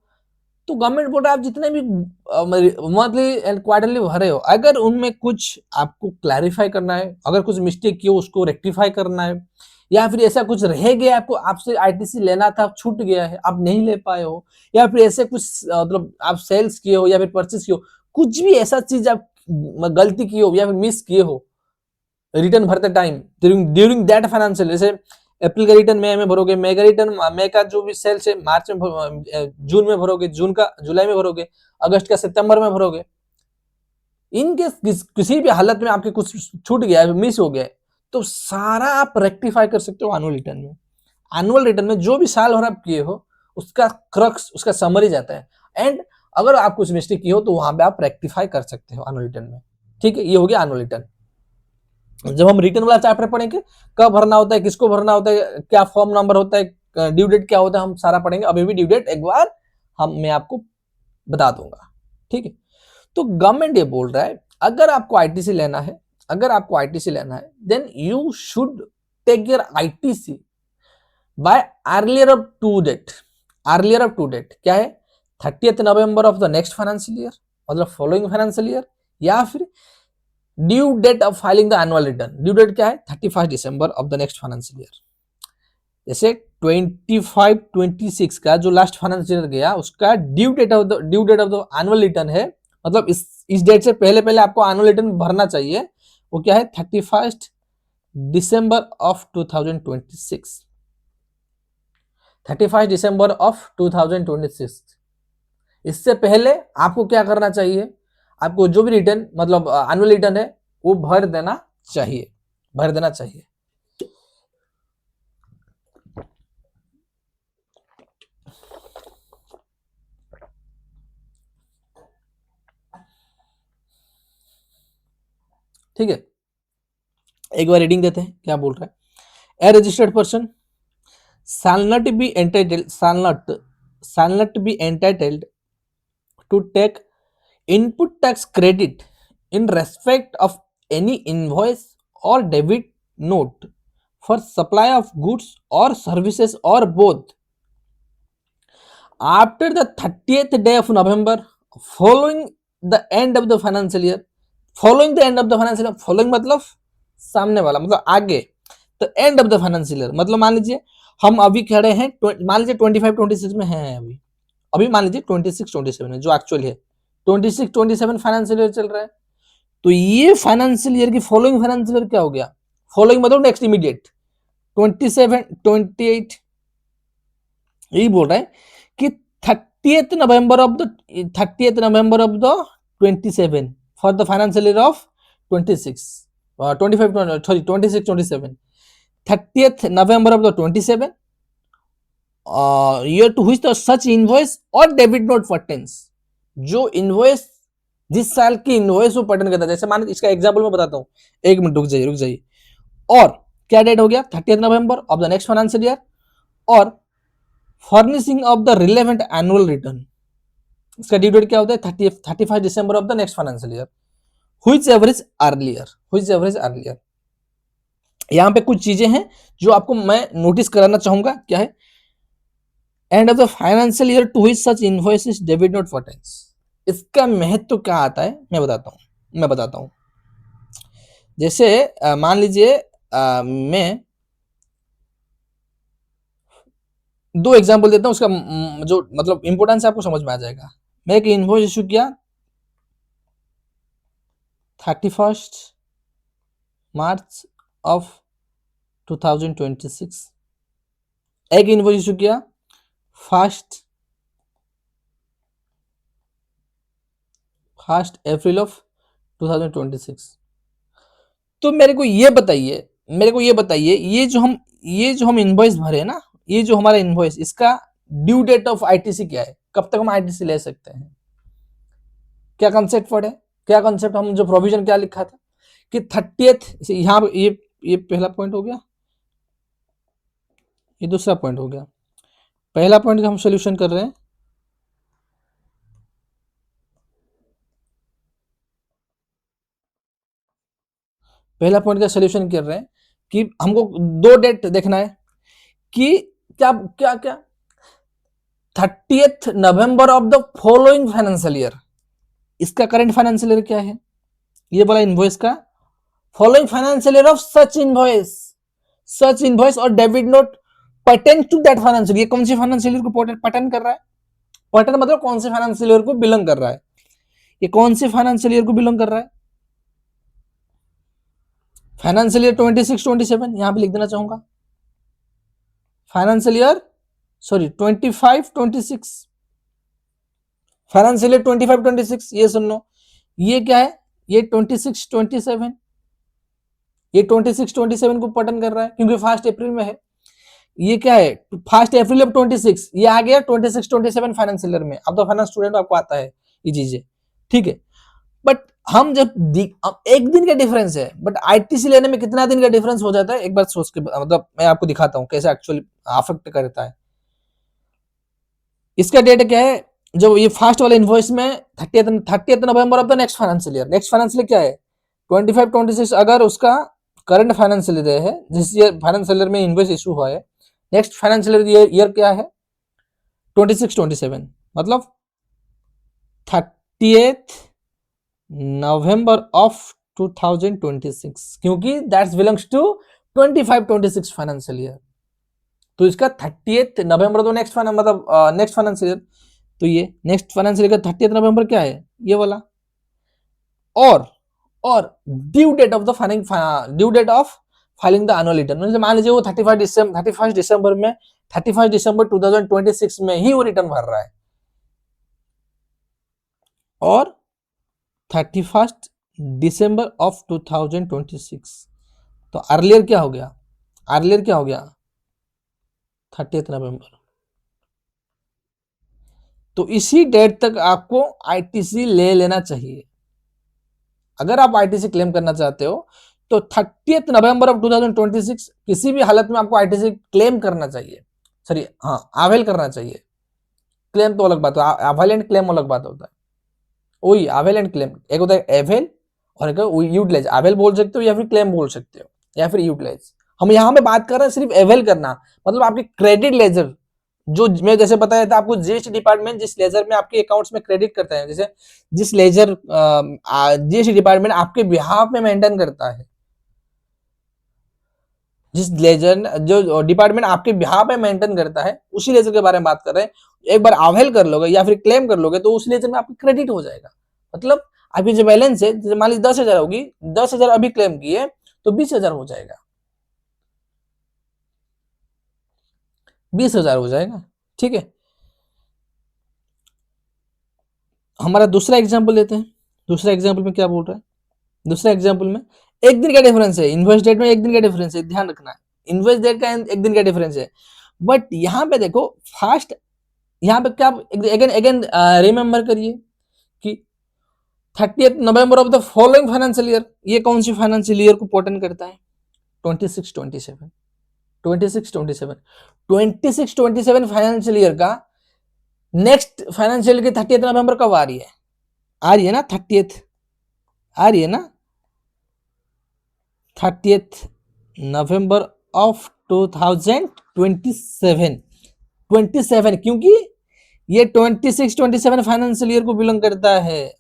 तो गवर्नमेंट बोल रहा है आप जितने भी मंथली एंड क्वार्टरली भरे हो, अगर उनमें कुछ आपको क्लैरिफाई करना है, अगर कुछ मिस्टेक की हो उसको रेक्टिफाई करना है, या फिर ऐसा कुछ रह गया आपको, आपसे आईटीसी लेना था, छूट गया है, आप नहीं ले पाए हो, या फिर ऐसे कुछ मतलब आप सेल्स किए हो या फिर परचेस किए हो, कुछ भी ऐसा चीज आप गलती की हो या फिर मिस किए हो रिटर्न भरते टाइम ड्यूरिंग दैट फाइनेंशियल, जैसे अप्रैल का रिटर्न मई में भरोगे, मई का रिटर्न मई का जो भी सेल्स है मार्च में, जून में भरोगे, जून का जुलाई में भरोगे, अगस्त का सितंबर में भरोगे। इनके किसी भी हालत में आपके कुछ छूट गया है, मिस हो गया है, तो सारा आप रेक्टिफाई कर सकते हो एनुअल रिटर्न में। एनुअल रिटर्न में जो भी साल भर आप किए हो उसका क्रक्स, उसका समरी जाता है, एंड अगर आप कुछ मिस्टेक की हो तो वहां पे आप रेक्टिफाई कर सकते हो एनुअल रिटर्न में। ठीक है, ये हो गया एनुअल रिटर्न। जब हम रिटर्न वाला चैप्टर पढ़ेंगे, कब भरना होता है, किसको भरना होता है, क्या फॉर्म नंबर होता है, ड्यू डेट क्या होता है, हम सारा पढ़ेंगे। अभी भी ड्यू डेट एक बार मैं आपको बता दूंगा। ठीक है, तो गवर्नमेंट ये बोल रहा है अगर आपको आईटीसी लेना है, अगर आपको आईटीसी लेना है, then you should take your ITC by earlier of two date. Earlier of two date क्या है? 30th November of the next financial year, मतलब फॉलोइंग फाइनेंशियल ईयर, या फिर due date of filing the annual return. Due date क्या है? 31 December of the next financial year. जैसे 25 26 का जो लास्ट फाइनेंशियल ईयर गया, उसका due date of the annual return है, मतलब इस डेट से पहले पहले आपको एनुअल रिटर्न भरना चाहिए। वो क्या है? 31 दिसंबर ऑफ 2026। 31 December of 2026। इससे पहले आपको क्या करना चाहिए? आपको जो भी रिटर्न मतलब एनुअल रिटर्न है वो भर देना चाहिए, भर देना चाहिए। ठीक है, एक बार रीडिंग देते हैं क्या बोल रहा है। A registered person shall not be entitled to take input tax credit in respect of any invoice or debit note for supply of goods or services or both after the 30th day of November following the end of the financial year। following the end of the financial year, following मतलब सामने वाला, मतलब आगे, तो and of the financial year मतलब मान लीजिए हम अभी खड़े हैं, मान लीजिए 25 26 में हैं अभी, अभी मान लीजिए 26 27 में जो एक्चुअल है 26 27 फाइनेंशियल ईयर चल रहा है। तो ये फाइनेंशियल ईयर की फॉलोइंग फाइनेंशियल ईयर क्या हो गया? फॉलोइंग मतलब नेक्स्ट इमीडिएट 27 28, यही बोल रहा है कि 30th November of the 27 for the financial year of 26 25 sorry 26 27 30th November of the 27 year to which the such invoice और डेबिट नोट pertains, जो इनवॉइस जिस साल की इनवॉइस वो पर्टेन करता है। जैसे मान इसका एग्जांपल मैं बताता हूँ, एक मिनट रुक जाइए। और क्या डेट हो गया 30th November of the next financial year, और furnishing of the relevant annual return, इसका ड्यू डेट क्या होता है 31 December of the next financial year, which average earlier. यहां पे कुछ चीजें हैं जो आपको मैं नोटिस कराना चाहूंगा। क्या है? End of the financial year to which such invoices debit note pertains, इसका महत्व क्या आता है मैं बताता हूं। जैसे मान लीजिए मैं दो एग्जांपल देता हूं, उसका जो मतलब इंपोर्टेंस आपको समझ में आ जाएगा। मैं एक इनवॉइस इशू किया 31 मार्च ऑफ 2026, एक इनवॉइस इशू किया 1 अप्रैल ऑफ 2026। तो मेरे को ये बताइए ये जो हम इनवॉइस भरे ना, ये जो हमारा इनवॉइस, इसका ड्यू डेट ऑफ आईटीसी क्या है, कब तक हम आईटीसी ले सकते हैं? क्या कंसेप्ट वर्ड है, क्या कंसेप्ट हम जो प्रोविजन क्या लिखा था कि 30th, यहाँ ये पहला पॉइंट हो गया, ये दूसरा पॉइंट हो गया। पहला पॉइंट का हम सोल्यूशन कर रहे हैं, पहला पॉइंट का सोल्यूशन कर रहे हैं कि हमको दो डेट देखना है कि क्या क्या क्या 30th November of the following financial year, इसका करंट फाइनेंशियल ईयर क्या है, ये वाला इनवॉइस का following financial year of such invoice और debit note pertain to that financial, ये कौन सी फाइनेंशियल ईयर को पर्टेन कर रहा है? पर्टेन मतलब कौन से फाइनेंशियल ईयर को बिलोंग कर रहा है, ये कौन से फाइनेंशियल ईयर को बिलोंग कर रहा है? फाइनेंशियल ईयर 26 27 यहां पे लिख देना चाहूंगा, फाइनेंशियल ईयर 25 26, फाइनेंशियल ईयर 25 26, ये सुन लो, ये क्या है, ये 26 27, ये 26 27 को पर्टेन कर रहा है क्योंकि 1 अप्रैल में है। ये क्या है 1 अप्रैल ऑफ 26, ये आ गया 26 27 फाइनेंशियल ईयर में। अब तो फाइनेंस स्टूडेंट आपको आता है ये चीजें, ठीक है। बट हम जब एक दिन का डिफरेंस है, बट आईटीसी लेने में कितना दिन का डिफरेंस हो जाता है, एक बार सोच के मतलब मैं आपको दिखाता हूं कैसे एक्चुअली अफेक्ट करता है। इसका डेट क्या है, जब ये फर्स्ट वाले इनवॉइस में 30th November of the next financial क्या है 25 26, अगर उसका करंट फाइनेंशियल ईयर है जिस फाइनेंशियल ईयर में इनवॉइस इशू हुआ है, नेक्स्ट फाइनेंशियल ईयर क्या है 26 27, मतलब 30th November ऑफ 2026, क्योंकि that's belongs to 25 26 financial year. तो इसका 30th November तो नेक्स्ट फाइनेंशियल ईयर, तो ये नेक्स्ट फाइनेंशियल ईयर का 30th November क्या है, ये वाला। और due date of filing the annual return, मान लीजिए वो 31 दिसंबर 2026 में ही वो रिटर्न भर रहा है, और 31 दिसंबर ऑफ 2026, तो अर्लियर क्या हो गया 30th November। तो इसी डेट तक आपको आईटीसी ले लेना चाहिए। अगर आप आईटीसी क्लेम करना चाहते हो तो 30th November ऑफ 2026 किसी भी हालत में आपको आईटीसी क्लेम करना चाहिए, सॉरी हाँ अवेल करना चाहिए। क्लेम तो अलग बात है, अवेल एंड क्लेम अलग बात होता है। वही अवेल एंड क्लेम, एक होता है एवेल और एक यूटिलाइज। अवेल बोल सकते हो या फिर क्लेम बोल सकते हो या फिर यूटिलाइज। हम यहाँ पे बात कर रहे हैं सिर्फ एवेल करना, मतलब आपके क्रेडिट लेजर जो मैं जैसे बताया था आपको, जीएसटी डिपार्टमेंट जिस लेजर में आपके अकाउंट्स में क्रेडिट करता है, जैसे जिस लेजर जीएसटी डिपार्टमेंट आपके बिहाफ में मेंटेन करता है, जिस लेजर जो डिपार्टमेंट आपके बिहाफ में मेंटेन करता है, उसी लेजर के बारे में बात कर रहे हैं। एक बार अवेल कर लोगे या फिर क्लेम कर लोगे तो उस लेजर में आपको क्रेडिट हो जाएगा। मतलब आपकी जो बैलेंस है, जैसे मान लीजिए 10,000 होगी, 10,000 अभी क्लेम किए तो 20,000 हो जाएगा, 20,000 हो जाएगा, ठीक है। हमारा दूसरा एग्जाम्पल लेते हैं। दूसरा एग्जाम्पल में क्या बोल रहा है, दूसरा एग्जाम्पल में एक दिन का डिफरेंस है, इन्वॉइस डेट में एक दिन का डिफरेंस है, ध्यान रखना, इन्वॉइस डेट का एक दिन का डिफरेंस है। बट यहाँ पे देखो फास्ट, यहाँ पे क्या अगेन अगेन रिमेंबर करिए कि 30 नवंबर of the following financial year, ये कौन सी फाइनेंशियल ईयर को पोर्टेंड करता है? 26-27 26-27 फाइनेंशियल ईयर का नेक्स्ट फाइनेंशियल की 30 नवंबर कब आ रही है? आ रही है ना 30th, आ रही है ना 30th नवंबर ऑफ 2027, क्योंकि ये 26-27 फाइनेंशियल ईयर को बिलोंग करता है।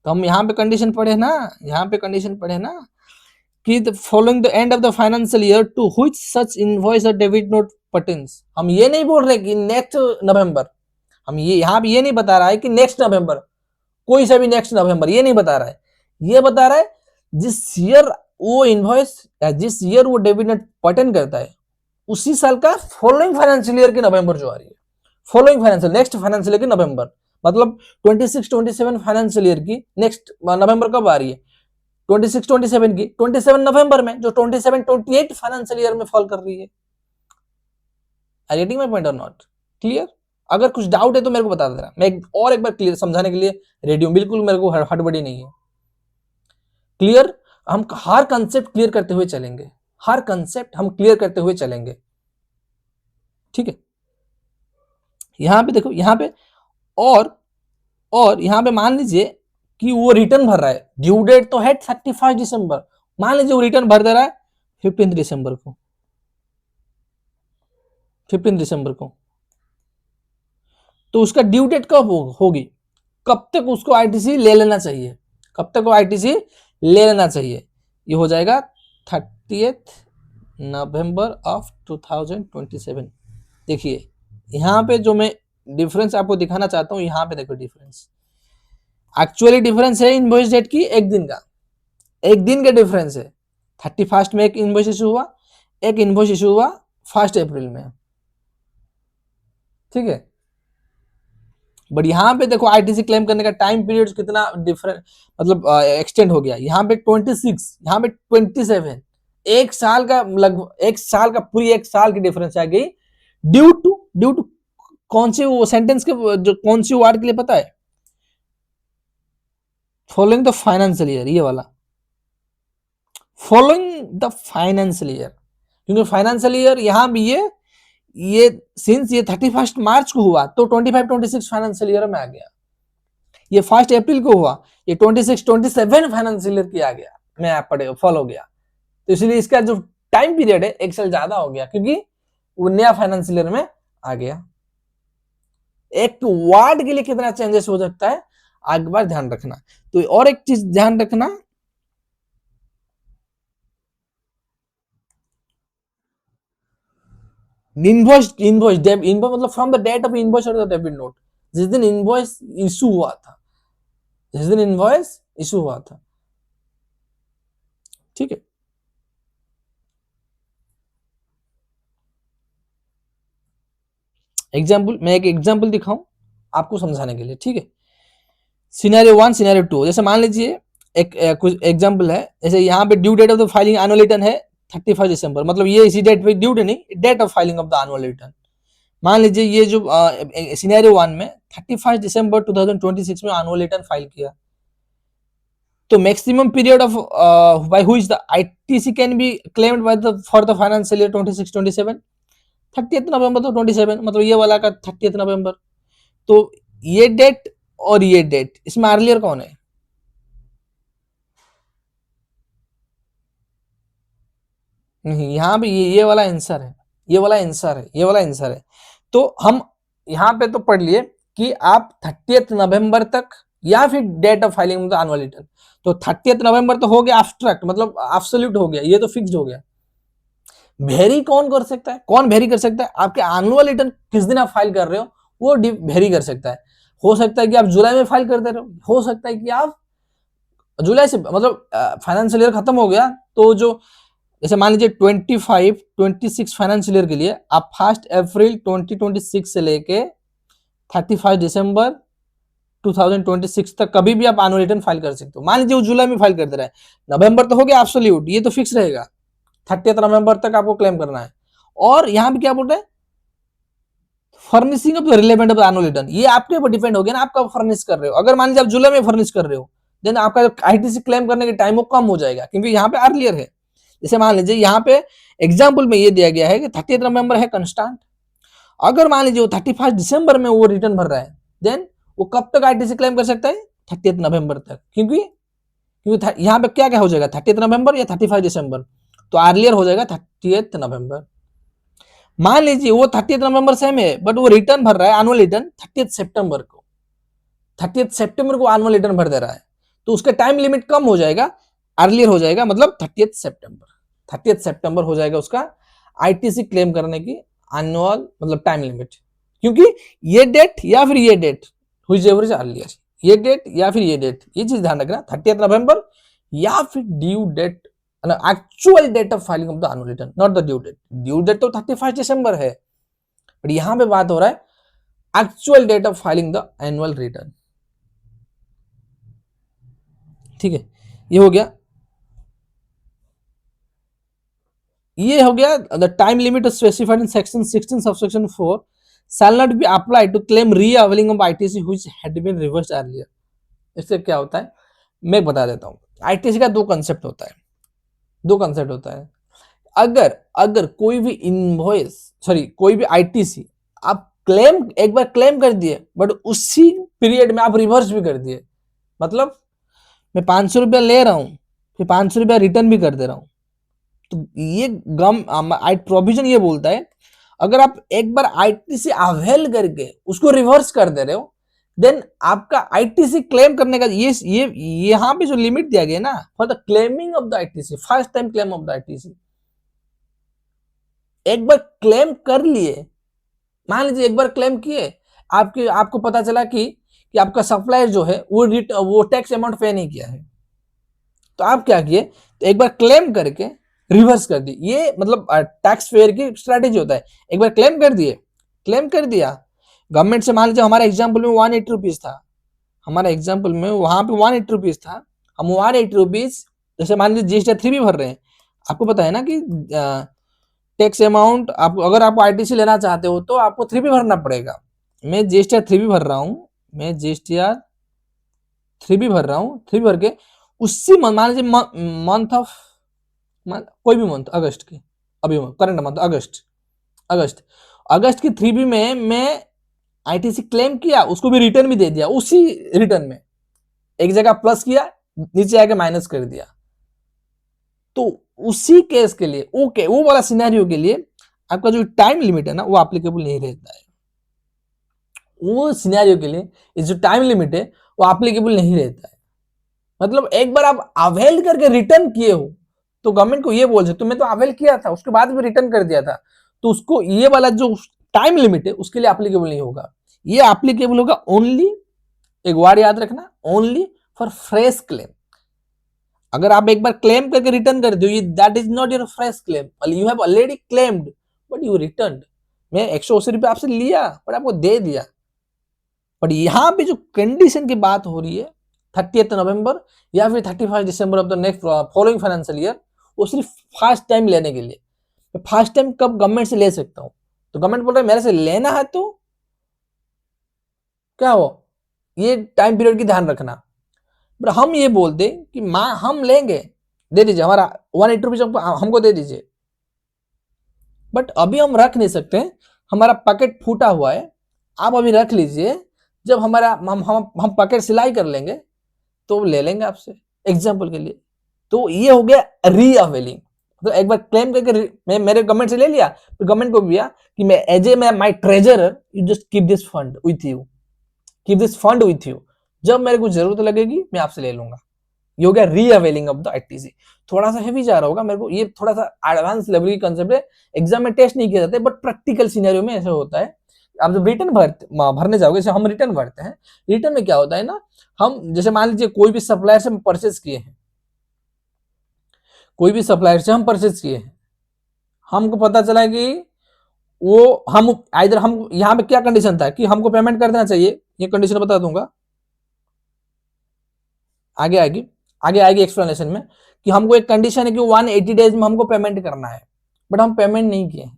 तो हम यहाँ पे कंडीशन पढ़े ना, यहाँ पे कंडीशन पढ़े ना कि the following the end of the financial year to which such invoice और डेबिट नोट पर्टेन्स। हम ये नहीं बोल रहे कि नेक्स्ट नवंबर, हम ये यहाँ पे ये नहीं बता रहा है कि नेक्स्ट नवंबर, कोई सा भी नेक्स्ट नवंबर, ये नहीं बता रहा है। ये बता रहा है जिस ईयर वो इनवॉइस या जिस ईयर वो डेबिट नोट पर्टेन करता है उसी साल का फॉलोइंग फाइनेंशियल ईयर की नवंबर जो आ रही है, following financial next financial year की नवंबर, मतलब 26-27 फाइनेंशियल ईयर की नेक्स्ट नवंबर कब आ रही है? 26-27 की 27 नवंबर में, जो 27-28 फाइनेंशियल ईयर में फॉल कर रही है। आई गेटिंग माय पॉइंट और नॉट? क्लियर? अगर कुछ डाउट है तो मेरे को बता देना, मैं और एक बार क्लियर समझाने के लिए रेडी हूं, बिल्कुल मेरे को हड़बड़ी नहीं है। क्लियर? हम हर कंसेप्ट क्लियर करते हुए चलेंगे, हर कंसेप्ट हम क्लियर करते हुए चलेंगे, ठीक है? यहां पे देखो, यहां पे और यहां पे मान लीजिए कि वो रिटर्न भर रहा है, ड्यू डेट तो है 31 दिसंबर, मान लीजिए वो रिटर्न भर दे रहा है 15 दिसंबर को, 15 दिसंबर को, तो उसका ड्यू डेट कब होगी? कब तक उसको आईटीसी ले लेना चाहिए? कब तक वो आईटीसी ले लेना चाहिए? ये हो जाएगा 30th नवंबर ऑफ 2027। देखिए यहाँ पे जो मैं डिफरेंस आपको दिखाना चाहता हूँ, यहाँ पे देखो डिफरेंस, एक्चुअली डिफरेंस है इनवॉइस डेट की एक दिन का, एक दिन का डिफरेंस है। 31 में एक इनवॉइस इशू हुआ, एक इनवॉइस इशू हुआ 1 अप्रैल में, ठीक है? बट यहाँ पे देखो आईटीसी क्लेम करने का टाइम पीरियड कितना डिफरेंट, मतलब एक्सटेंड हो गया। यहाँ पे 26, यहाँ पे 27, एक साल का, लगभग एक साल का, पूरी एक साल की डिफरेंस आ गई। ड्यू टू कौन सी वो सेंटेंस के, जो कौन सी वर्ड के लिए पता है? फॉलोइंग द फाइनेंशियल ईयर, ये वाला फॉलोइंग द फाइनेंशियल ईयर, क्योंकि फाइनेंशियल ईयर यहाँ भी ये सिंस ये 31 मार्च को हुआ तो 25-26 फाइनेंशियल ईयर में आ गया। ये 1 अप्रैल को हुआ, ये 26-27 फाइनेंशियल ईयर की आ गया, मैं आप पढ़े फॉलो हो गया, तो इसलिए इसका जो टाइम पीरियड है एक साल ज्यादा हो गया, क्योंकि वो नया फाइनेंशियल ईयर में आ गया। एक वर्ड के लिए कितना चेंजेस हो सकता है, एक बार ध्यान रखना। तो और एक चीज ध्यान रखना, इनवॉइस मतलब from the date of invoice और द डेबिट नोट, जिस दिन इनवॉइस इशू हुआ था, जिस दिन इनवॉइस इशू हुआ था, ठीक है? एग्जाम्पल, मैं एक एग्जाम्पल दिखाऊं आपको समझाने के लिए, ठीक है? सिनेरियो 1, सिनेरियो 2, जैसे मान लीजिए एक कुछ एग्जाम्पल है, जैसे यहाँ पे due date of the filing annual return है 31 दिसंबर, मतलब ये इसी डेट पे ड्यू डेट नहीं, date of filing of the annual return. मान लीजिए ये जो सिनेरियो 1 में 31 दिसंबर 2026 में एनुअल रिटर्न फाइल किया, तो maximum period of by which the ITC can be claimed by the for the financial year 26-27, 30th नवंबर तो 27, मतलब ये वाला का 30th नवंबर। तो ये डेट और ये डेट, इसमें अर्लियर कौन है? नहीं, यहाँ पे ये वाला आंसर है, ये वाला आंसर है, ये वाला आंसर है। तो हम यहाँ पे तो पढ़ लिए कि आप 30th नवंबर तक या फिर date of filing of annual return, तो 30th नवंबर तो हो गया एब्स्ट्रैक्ट, मतलब एब्सोल्यूट हो गया, ये तो फिक्स्ड हो गया। वेरी कौन कर सकता है? कौन वेरी कर सकता है? आपके एनुअल रिटर्न किस दिन आप फाइल कर रहे हो वो वेरी कर सकता है। हो सकता है कि आप जुलाई में फाइल कर दे रहे हो सकता है कि आप जुलाई से, मतलब फाइनेंशियल ईयर खत्म हो गया, तो जो जैसे मान लीजिए 25-26 फाइनेंशियल ईयर के लिए आप 1 अप्रैल 2026 से लेके 31 दिसंबर 2026 तक कभी भी आप एनुअल रिटर्न फाइल कर सकते हो। मान लीजिए वो जुलाई में फाइल कर दे रहा है, नवंबर तो हो गया एब्सोल्यूट, ये तो फिक्स रहेगा, 30 नवंबर तक आपको क्लेम करना है। और यहाँ पे क्या बोल रहे हैं, furnishing of the relevant of the annual return, ये आपके ऊपर डिपेंड हो गया ना, आप कब फर्निश कर रहे हो। अगर मान लीजिए आप जुलाई में फर्निश कर रहे हो, देन आपका जो आईटीसी क्लेम करने के टाइम वो कम हो जाएगा, क्योंकि यहाँ पे अर्लियर है। जैसे मान लीजिए यहाँ पे एग्जाम्पल में ये दिया गया है कि 30 नवंबर है कंस्टेंट, अगर मान लीजिए वो 31 दिसंबर में वो रिटर्न भर रहा है, देन वो कब तक आईटीसी क्लेम कर सकता है, 30 नवंबर तक, क्योंकि यहाँ पे क्या क्या हो जाएगा, 30 नवंबर या 31 दिसंबर, तो अर्लियर हो जाएगा 30 नवंबर। मान लीजिए वो 30 नवंबर सेम है, बट वो रिटर्न भर रहा है एनुअल रिटर्न 30 सितंबर को, 30 सितंबर को एनुअल रिटर्न भर दे रहा है, तो उसका टाइम लिमिट कम हो जाएगा, अर्लियर हो जाएगा, मतलब 30 सितंबर हो जाएगा उसका आईटीसी क्लेम करने की एनुअल मतलब टाइम लिमिट, क्योंकि ये डेट या फिर ये डेट हुई एवरेज अर्लियर, ये डेट या फिर ये डेट, ये चीज ध्यान रखना, 30 नवंबर या फिर due date, actual date of filing of the annual return, not the due date. Due date तो 31 दिसंबर है, बट यहां पे बात हो रहा है actual date of filing the annual return. ठीक है, ये हो गया, ये हो गया the time limit specified in section 16 subsection 4 shall not be applied to claim re-availing of ITC which had been reversed earlier। इससे क्या होता है मैं बता देता हूं। आईटीसी का दो कंसेप्ट होता है, अगर कोई भी इनवॉइस कोई भी आईटीसी आप एक बार क्लेम कर दिए, बट उसी पीरियड में आप रिवर्स भी कर दिए, मतलब मैं 500 रुपया ले रहा हूं, फिर 500 रुपया रिटर्न भी कर दे रहा हूं, तो ये प्रोविजन ये बोलता है, अगर आप एक बार आईटीसी अवेल करके उसको रिवर्स कर दे रहे हो, देन आपका आईटीसी क्लेम करने का ये यहां पे जो लिमिट दिया गया ना, for the claiming of the ITC, first time claim of the ITC, एक बार क्लेम कर लिए, मान लीजिए एक बार क्लेम किए, आपको पता चला कि आपका सप्लायर जो है वो टैक्स अमाउंट पे नहीं किया है, तो आप क्या किए, तो एक बार क्लेम करके रिवर्स कर दी, ये मतलब टैक्स पेयर की स्ट्रेटेजी होता है। एक बार क्लेम कर दिया गवर्नमेंट से, मान लीजिए हमारा एग्जाम्पल में 180 रुपीज था, वहां पे 180 रुपीज था, हम 180 रुपीज, जैसे मान लीजिए जीएसटी 3 भी भर रहे हैं, आपको पता है ना कि टैक्स अमाउंट अगर आप आईटीसी लेना चाहते हो तो आपको 3 भी भरना पड़ेगा। मैं जीएसटी 3 भी भर रहा हूँ, 3 भर के उसी मान लीजिए मंथ ऑफ कोई भी मंथ, अगस्त की, अभी करंट मंथ अगस्त की 3B में मैं आईटीसी क्लेम किया, उसको भी रिटर्न भी दे दिया, उसी रिटर्न में एक जगह प्लस किया, नीचे आके माइनस कर दिया, तो उसी केस के लिए वो वाला सिनेरियो के लिए आपका जो टाइम लिमिट है ना वो एप्लीकेबल नहीं रहता है, वो सिनेरियो के लिए जो टाइम लिमिट है वो एप्लीकेबल नहीं रहता है। मतलब एक बार आप अवेल करके रिटर्न किए हो तो गवर्नमेंट को ये बोल सकते हो मैं तो अवेल किया था, उसके बाद भी रिटर्न कर दिया था, तो उसको ये वाला जो टाइम लिमिट है उसके लिए एप्लीकेबल नहीं होगा। ये एप्लीकेबल होगा ओनली, एक वर्ड याद रखना, ओनली फॉर फ्रेश क्लेम। अगर आप एक बार क्लेम करके रिटर्न कर दो, that is not your fresh claim, you have already claimed but you return. मैं 180 रुपये आपसे लिया बट आपको दे दिया, बट यहां पे जो कंडीशन की बात हो रही है 30 नवंबर या फिर 31 December of the next following financial year, वो सिर्फ फर्स्ट टाइम लेने के लिए। मैं फर्स्ट टाइम कब गवर्नमेंट से ले सकता हूं, तो गवर्नमेंट बोल रहा है मेरे से लेना है तो क्या हो, ये टाइम पीरियड की ध्यान रखना। बट हम ये बोलते कि हम लेंगे, दे दीजिए, हमारा 180 रुपीज हमको दे दीजिए, बट अभी हम रख नहीं सकते, हमारा पैकेट फूटा हुआ है, आप अभी रख लीजिए, जब हमारा हम पैकेट सिलाई कर लेंगे तो ले लेंगे आपसे, एग्जाम्पल के लिए। तो ये हो गया री अवेलिंग, तो एक बार क्लेम करके मैं मेरे गवर्नमेंट से ले लिया, तो गवर्नमेंट को भी कि मैं as a my treasurer you just keep this fund with you, जब मेरे को जरूरत लगेगी मैं आपसे ले लूंगा। ये हो गया री अवेलिंग ऑफ द आईटीसी। थोड़ा सा हैवी जा रहा होगा मेरे को, ये थोड़ा सा एडवांस लेवल की कंसेप्ट है, एग्जाम में टेस्ट नहीं किया जाता है, बट प्रैक्टिकल सिनेरियो में ऐसा होता है। आप जब रिटर्न भरने जाओगे, जैसे हम रिटर्न भरते हैं, रिटर्न में क्या होता है ना, हम जैसे मान लीजिए कोई भी सप्लायर से हम परचेज किए हैं, हमको पता चला कि वो हम यहाँ पे क्या कंडीशन था कि हमको पेमेंट कर देना चाहिए, ये कंडीशन बता दूंगा, आगे आएगी, आगे आएगी एक्सप्लेनेशन में कि हमको एक कंडीशन है कि 180 डेज में हमको पेमेंट करना है, बट हम पेमेंट नहीं किए,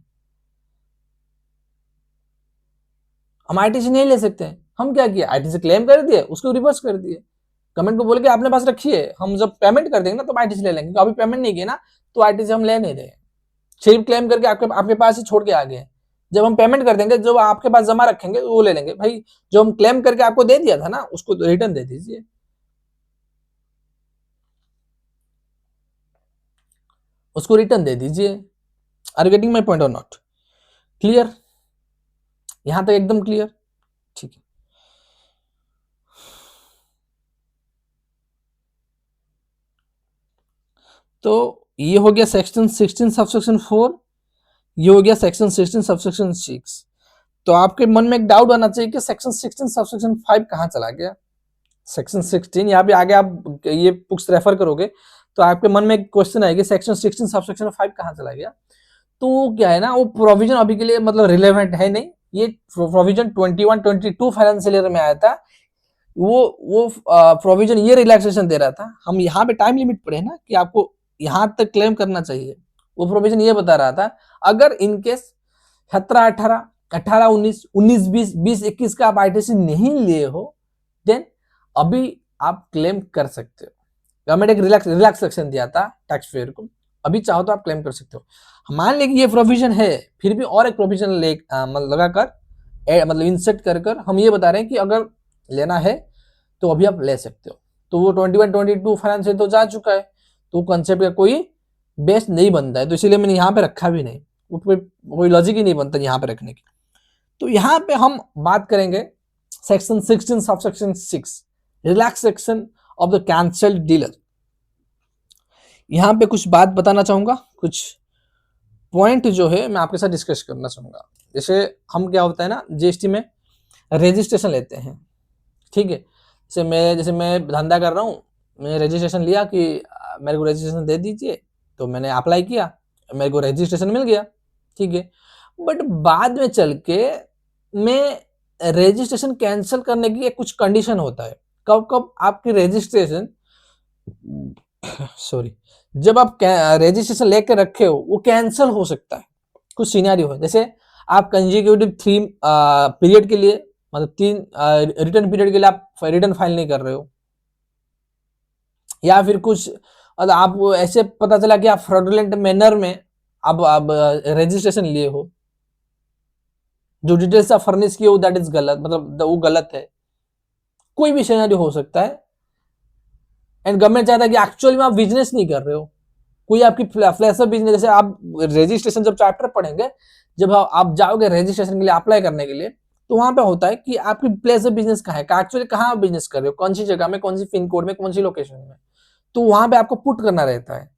हम आईटीसी नहीं ले सकते। हम क्या किए, आईटीसी क्लेम कर दिए, उसको रिवर्स कर दिए, गवर्नमेंट को बोल के आपने पास रखिए, हम जब पेमेंट कर देंगे ना तो आईटीसी ले लेंगे, तो अभी पेमेंट नहीं किए ना तो आईटीसी हम ले नहीं रहे, सिर्फ क्लेम करके आपके आपके पास ही छोड़ के आ गए। जब हम पेमेंट कर देंगे, जो आपके पास जमा रखेंगे वो ले लेंगे। भाई जो हम क्लेम करके आपको दे दिया था ना उसको रिटर्न दे दीजिए, उसको रिटर्न दे दीजिए। आर गेटिंग माई पॉइंट और नॉट? क्लियर, यहां तक एकदम क्लियर, ठीक है। तो ये हो गया सेक्शन 16 सबसेक्शन 4, ये हो गया सेक्शन 16 सबसेक्शन 6। तो आपके मन में एक डाउट आना चाहिए कि सेक्शन 16 सबसेक्शन 5 कहां चला गया। सेक्शन 16 यहाँ पे आगे आप ये बुक्स रेफर करोगे तो आपके मन में एक क्वेश्चन आएगा, सेक्शन 16 सबसेक्शन 5 कहां चला गया। तो क्या है ना, वो प्रोविजन अभी के लिए मतलब रिलेवेंट है नहीं, ये प्रोविजन 21-22 फाइनेंशियल ईयर में आया था। वो प्रोविजन ये रिलैक्सेशन दे रहा था। हम यहाँ पे टाइम लिमिट पढ़े ना कि आपको यहाँ तक क्लेम करना चाहिए, वो प्रोविजन ये बता रहा था अगर इनकेस 17-18, 18-19, 19-20, 20-21 का आप आईटीसी नहीं लिए हो देन अभी आप क्लेम कर सकते हो। गवर्नमेंट एक रिलैक्सेशन दिया था टैक्स पेयर को, अभी चाहो तो आप क्लेम कर सकते हो। मान लें कि ये प्रोविजन है, फिर भी और एक प्रोविजन लगाकर मतलब इंसर्ट कर हम ये बता रहे हैं कि अगर लेना है तो अभी आप ले सकते हो। तो वो 21-22 फाइनेंस तो जा चुका है, तो कंसेप्ट का कोई बेस नहीं बनता है, तो इसीलिए मैंने यहाँ पे रखा भी नहीं, कोई लॉजिक ही नहीं बनता यहाँ पे रखने की। तो यहाँ पे हम बात करेंगे section 16 subsection 6, relaxation of the cancelled dealer. यहाँ पे कुछ बात बताना चाहूंगा, कुछ पॉइंट जो है मैं आपके साथ डिस्कस करना चाहूंगा। जैसे हम क्या होता है ना, जीएसटी में रजिस्ट्रेशन लेते हैं, ठीक है। जैसे मैं धंधा कर रहा हूँ, मैंने रजिस्ट्रेशन लिया कि मेरे को रजिस्ट्रेशन दे दीजिए, तो मैंने अप्लाई किया, मेरे को रजिस्ट्रेशन मिल गया, ठीक है। बट बाद में चल के मैं रजिस्ट्रेशन कैंसिल करने की एक कुछ कंडीशन होता है। कब कब आपकी रजिस्ट्रेशन सॉरी जब आप रजिस्ट्रेशन लेके रखे हो वो कैंसिल हो सकता है। कुछ सिनेरियो है, जैसे आप कंजिक्यूटिव 3 पीरियड के लिए, मतलब 3 रिटर्न पीरियड के लिए आप रिटर्न फाइल नहीं कर रहे हो, या फिर कुछ मतलब आप ऐसे पता चला कि आप फ्रॉडुलेंट मैनर में आप रजिस्ट्रेशन लिए हो, जो डिटेल्स आप फर्निश किए हो दैट इज गलत, मतलब वो गलत है। कोई भी सिनेरियो हो सकता है। एंड गवर्नमेंट चाहता है कि एक्चुअली में आप बिजनेस नहीं कर रहे हो, कोई आपकी फ्लैश ऑफ बिजनेस, जैसे आप रजिस्ट्रेशन जब चैप्टर पढ़ेंगे, जब आप जाओगे रजिस्ट्रेशन के लिए अप्लाई करने के लिए, तो वहां पे होता है कि आपकी प्लेस ऑफ बिजनेस कहाँ है, एक्चुअली कहाँ आप बिजनेस कर रहे हो, कौन सी जगह में, कौन सी पिन कोड में, कौन सी लोकेशन में, तो वहां पे आपको पुट करना रहता है।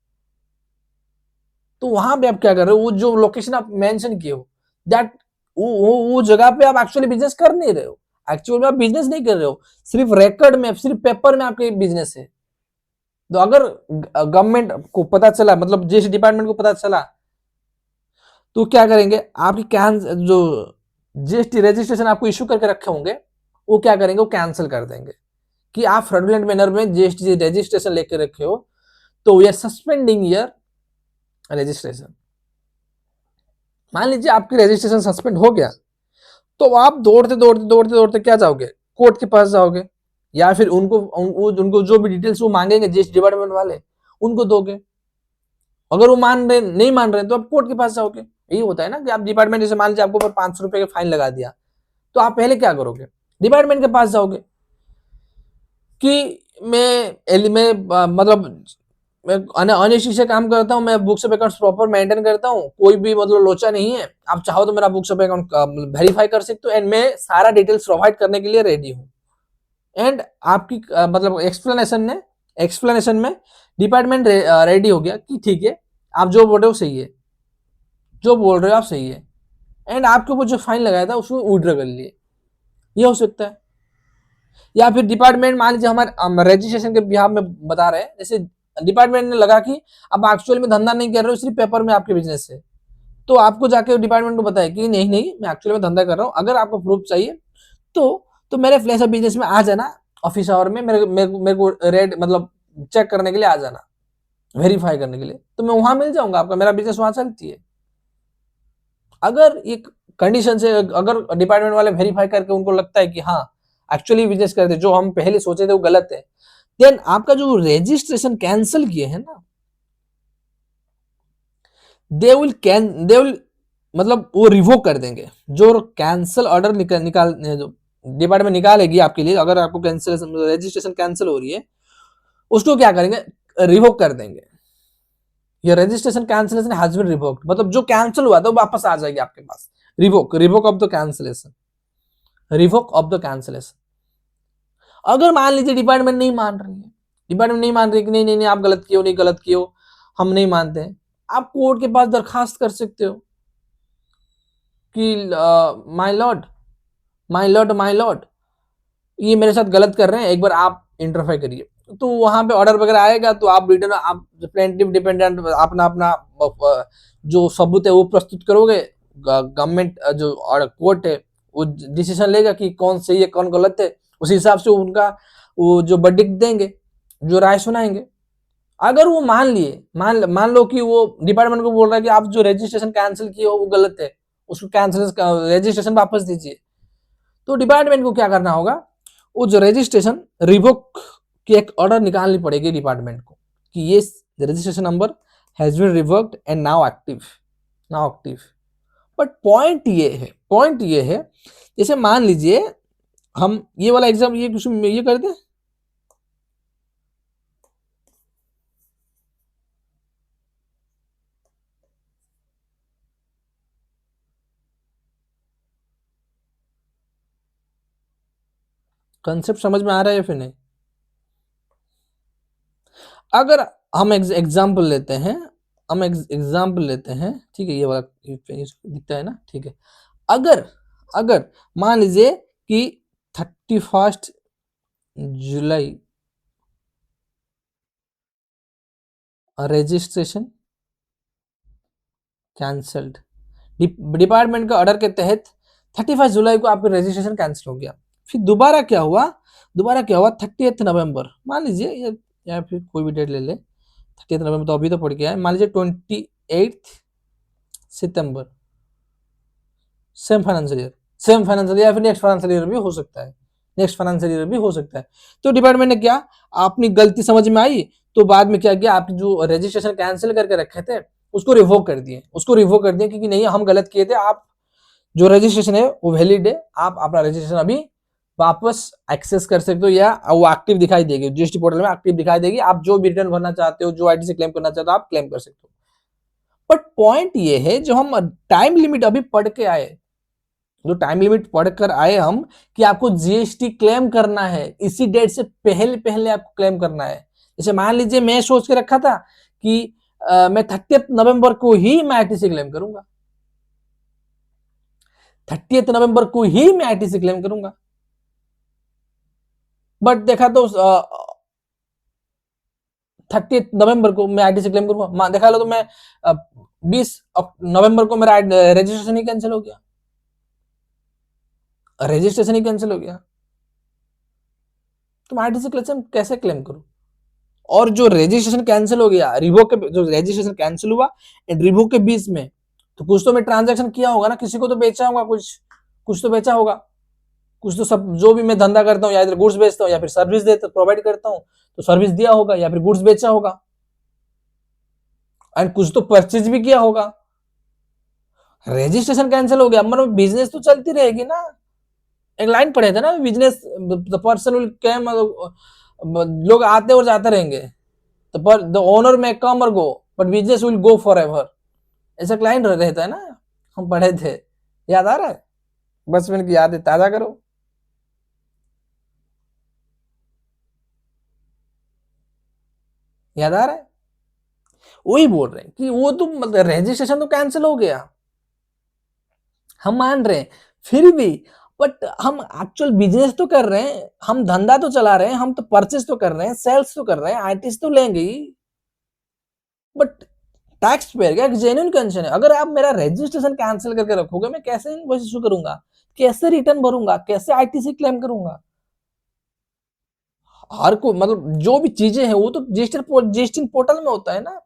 तो वहां पे आप क्या कर रहे हो, वो जो लोकेशन आप मेंशन किए हो दैट वो जगह पे आप एक्चुअली बिजनेस कर नहीं रहे हो, एक्चुअली आप बिजनेस नहीं कर रहे हो, सिर्फ रिकॉर्ड में, सिर्फ पेपर में आपके बिजनेस है। तो अगर गवर्नमेंट को पता चला, मतलब जीएसटी डिपार्टमेंट को पता चला, तो क्या करेंगे, आपकी जो जीएसटी रजिस्ट्रेशन आपको इश्यू करके रखे होंगे वो क्या करेंगे, वो कैंसिल कर देंगे कि आप फ्रॉडुलेंट मैनर में जीएसटी रजिस्ट्रेशन लेके रखे हो, तो we are suspending your registration. मान लीजिए आपकी रजिस्ट्रेशन सस्पेंड हो गया, तो आप दौड़ते क्या जाओगे, कोर्ट के पास जाओगे, या फिर उनको जो भी डिटेल्स वो मांगेंगे जीएसटी डिपार्टमेंट वाले उनको दोगे। अगर वो नहीं मान रहे तो आप कोर्ट के पास जाओगे। यही होता है ना कि आप डिपार्टमेंट, जैसे मान लीजिए आपको ऊपर 500 रुपए का फाइन लगा दिया, तो आप पहले क्या करोगे, डिपार्टमेंट के पास जाओगे कि मतलब मैं अनिश्चित से काम करता हूँ, मैं books of accounts proper maintain करता हूँ, कोई भी मतलब लोचा नहीं है, आप चाहो तो मेरा बुक्स ऑफ अकाउंट वेरीफाई कर सकते हो, एंड मैं सारा डिटेल्स प्रोवाइड करने के लिए रेडी हूँ। एंड आपकी मतलब एक्सप्लेनेशन में डिपार्टमेंट रेडी हो गया कि ठीक है, आप जो बोल रहे हो सही है, जो बोल रहे हो आप सही है, एंड आपके ऊपर जो फाइन लगाया था उसको विड्रॉ कर लिए, ये हो सकता है। या फिर डिपार्टमेंट, मान लीजिए हमारे रजिस्ट्रेशन के बिहाफ में बता रहे हैं, जैसे डिपार्टमेंट ने लगा कि अब एक्चुअली में धंधा नहीं कर रहे हो, सिर्फ पेपर में आपके बिजनेस है, तो आपको जाके डिपार्टमेंट को बताया कि नहीं मैं एक्चुअली में धंधा कर रहा हूँ, अगर आपको प्रूफ चाहिए तो मेरे फ्लैश ऑफ बिजनेस में आ जाना, ऑफिस आवर में मेरे को रेड मतलब चेक करने के लिए आ जाना, वेरीफाई करने के लिए, तो मैं वहां मिल जाऊंगा आपका, मेरा बिजनेस वहां चलती है। अगर एक कंडीशन से अगर डिपार्टमेंट वाले वेरीफाई करके उनको लगता है कि हाँ एक्चुअली बिजनेस करते जो हम पहले सोचे थे वो गलत है, देन आपका जो रजिस्ट्रेशन कैंसिल किए हैं ना, दे विल मतलब वो रिवोक कर देंगे। जो कैंसिल ऑर्डर निकाल जो डिपार्टमेंट निकालेगी आपके लिए, अगर आपको कैंसिल रजिस्ट्रेशन कैंसिल हो रही है, उसको क्या करेंगे, रिवोक कर देंगे। ये registration cancellation has been revoked, मतलब जो कैंसिल हुआ था वो वापस आ जाएगी आपके पास। Revoke of the cancellation, revoke of the cancellation. अगर मान लीजिए डिपार्टमेंट नहीं मान रही है, डिपार्टमेंट नहीं मान रही कि नहीं नहीं नहीं आप गलत किए हो, नहीं गलत किए हो, हम नहीं मानते हैं, आप कोर्ट के पास दरखास्त कर सकते हो कि my Lord my Lord my Lord ये मेरे साथ गलत कर रहे हैं, एक बार आप इंटरफेयर करिए। तो वहां पे ऑर्डर वगैरह आएगा, तो आप रिटर्न आप प्लेंटिफ डिपेंडेंट अपना अपना जो सबूत है वो प्रस्तुत करोगे, गवर्नमेंट जो कोर्ट है वो डिसीजन लेगा कि कौन सही है कौन गलत है, उसी हिसाब से उनका वो जो वर्डिक्ट देंगे, जो राय सुनाएंगे। अगर वो मान लिए मान लो कि वो डिपार्टमेंट को बोल रहा है कि आप जो रजिस्ट्रेशन कैंसिल किए हो वो गलत है, उसको कैंसिल रजिस्ट्रेशन वापस दीजिए, तो डिपार्टमेंट को क्या करना होगा, वो जो रजिस्ट्रेशन रिवोक की एक ऑर्डर निकालनी पड़ेगी डिपार्टमेंट को कि ये registration number has been revoked and now active. But point ये है जैसे मान लीजिए हम ये वाला एग्जाम ये कर दे, कंसेप्ट समझ में आ रहा है फिर नहीं? अगर हम एग्जाम्पल लेते हैं, ठीक है, ये वाला दिखता है ना, ठीक है। अगर अगर मान लीजिए कि 31 जुलाई रजिस्ट्रेशन कैंसल्ड, डिपार्टमेंट का ऑर्डर के तहत 31 जुलाई को आपका रजिस्ट्रेशन कैंसिल हो गया। फिर दोबारा क्या हुआ, 30 नवंबर मान लीजिए, या फिर कोई भी डेट ले ले, 30 नवंबर तो अभी तो पड़ गया है, मान लीजिए 28 सितंबर, सेम फाइनेंशियल ईयर या फिर नेक्स्ट फाइनेंशियल ईयर भी हो सकता है, तो डिपार्टमेंट ने क्या, अपनी गलती समझ में आई, तो बाद में क्या किया, आप जो रजिस्ट्रेशन कैंसिल करके रखे थे उसको रिवोक कर दिए, क्योंकि नहीं हम गलत किए थे, आप जो रजिस्ट्रेशन है वो वैलिड है, आप अपना रजिस्ट्रेशन अभी वापस एक्सेस कर सकते हो, या वो एक्टिव दिखाई देगी, जीएसटी पोर्टल में एक्टिव दिखाई देगी, आप जो भी रिटर्न भरना चाहते हो, जो आईटी से क्लेम करना चाहते हो आप क्लेम कर सकते हो। बट पॉइंट ये है, जो हम टाइम लिमिट अभी पढ़ के आए, जो टाइम लिमिट पढ़कर आए हम, कि आपको जीएसटी क्लेम करना है, इसी डेट से पहले पहले आपको क्लेम करना है। जैसे मान लीजिए मैं सोच के रखा था कि मैं 30 नवंबर को ही मैं आईटीसी क्लेम करूंगा, 30 नवंबर को ही मैं आईटीसी क्लेम करूंगा, बट देखा तो 30 नवंबर को मैं आईटीसी क्लेम करूंगा, देखा लो तो मैं 20 नवंबर को मेरा रजिस्ट्रेशन ही कैंसिल हो गया, तो मैं आईटीसी क्लेम कैसे क्लेम करूं? और जो रजिस्ट्रेशन कैंसिल हो गया, रिवोक के जो रजिस्ट्रेशन कैंसिल हुआ एंड रिवोक के बीच में, तो कुछ तो मैं ट्रांजैक्शन किया होगा ना, किसी को तो बेचा होगा, कुछ तो बेचा होगा, कुछ तो सब जो भी मैं धंधा करता हूँ, या इधर गुड्स बेचता हूँ या फिर सर्विस देता प्रोवाइड करता हूँ, तो सर्विस दिया होगा या फिर गुड्स बेचा होगा, एंड कुछ तो परचेज भी किया होगा। रजिस्ट्रेशन कैंसिल हो गया, मतलब बिजनेस तो चलती रहेगी ना। एक लाइन पढ़े थे ना, business the person will come, लोग आते और जाते रहेंगे, द ओनर में कम और go but business will go for ever, ऐसा क्लाइंट रहता है ना, हम पढ़े थे, याद आ रहा है? बचपन की यादें ताजा करो। याद आ रहा है? वही बोल रहे हैं कि वो तो मतलब रजिस्ट्रेशन तो कैंसिल हो गया, हम मान रहे हैं, फिर भी बट हम एक्चुअल बिजनेस तो कर रहे हैं, हम धंधा तो चला रहे हैं, हम तो परचेस तो कर रहे हैं, सेल्स तो कर रहे हैं, आईटी तो लेंगे ही, बट टैक्स पेयर का एक जेन्युइन कंसर्न है। अगर आप मेरा रजिस्ट्रेशन कैंसिल करके रखोगे, मैं कैसे इनवॉइस इशू करूंगा, कैसे रिटर्न भरूंगा, कैसे आईटीसी क्लेम करूंगा? हर को मतलब जो भी चीजें हैं वो तो जीएसटी पोर्टल में होता है ना।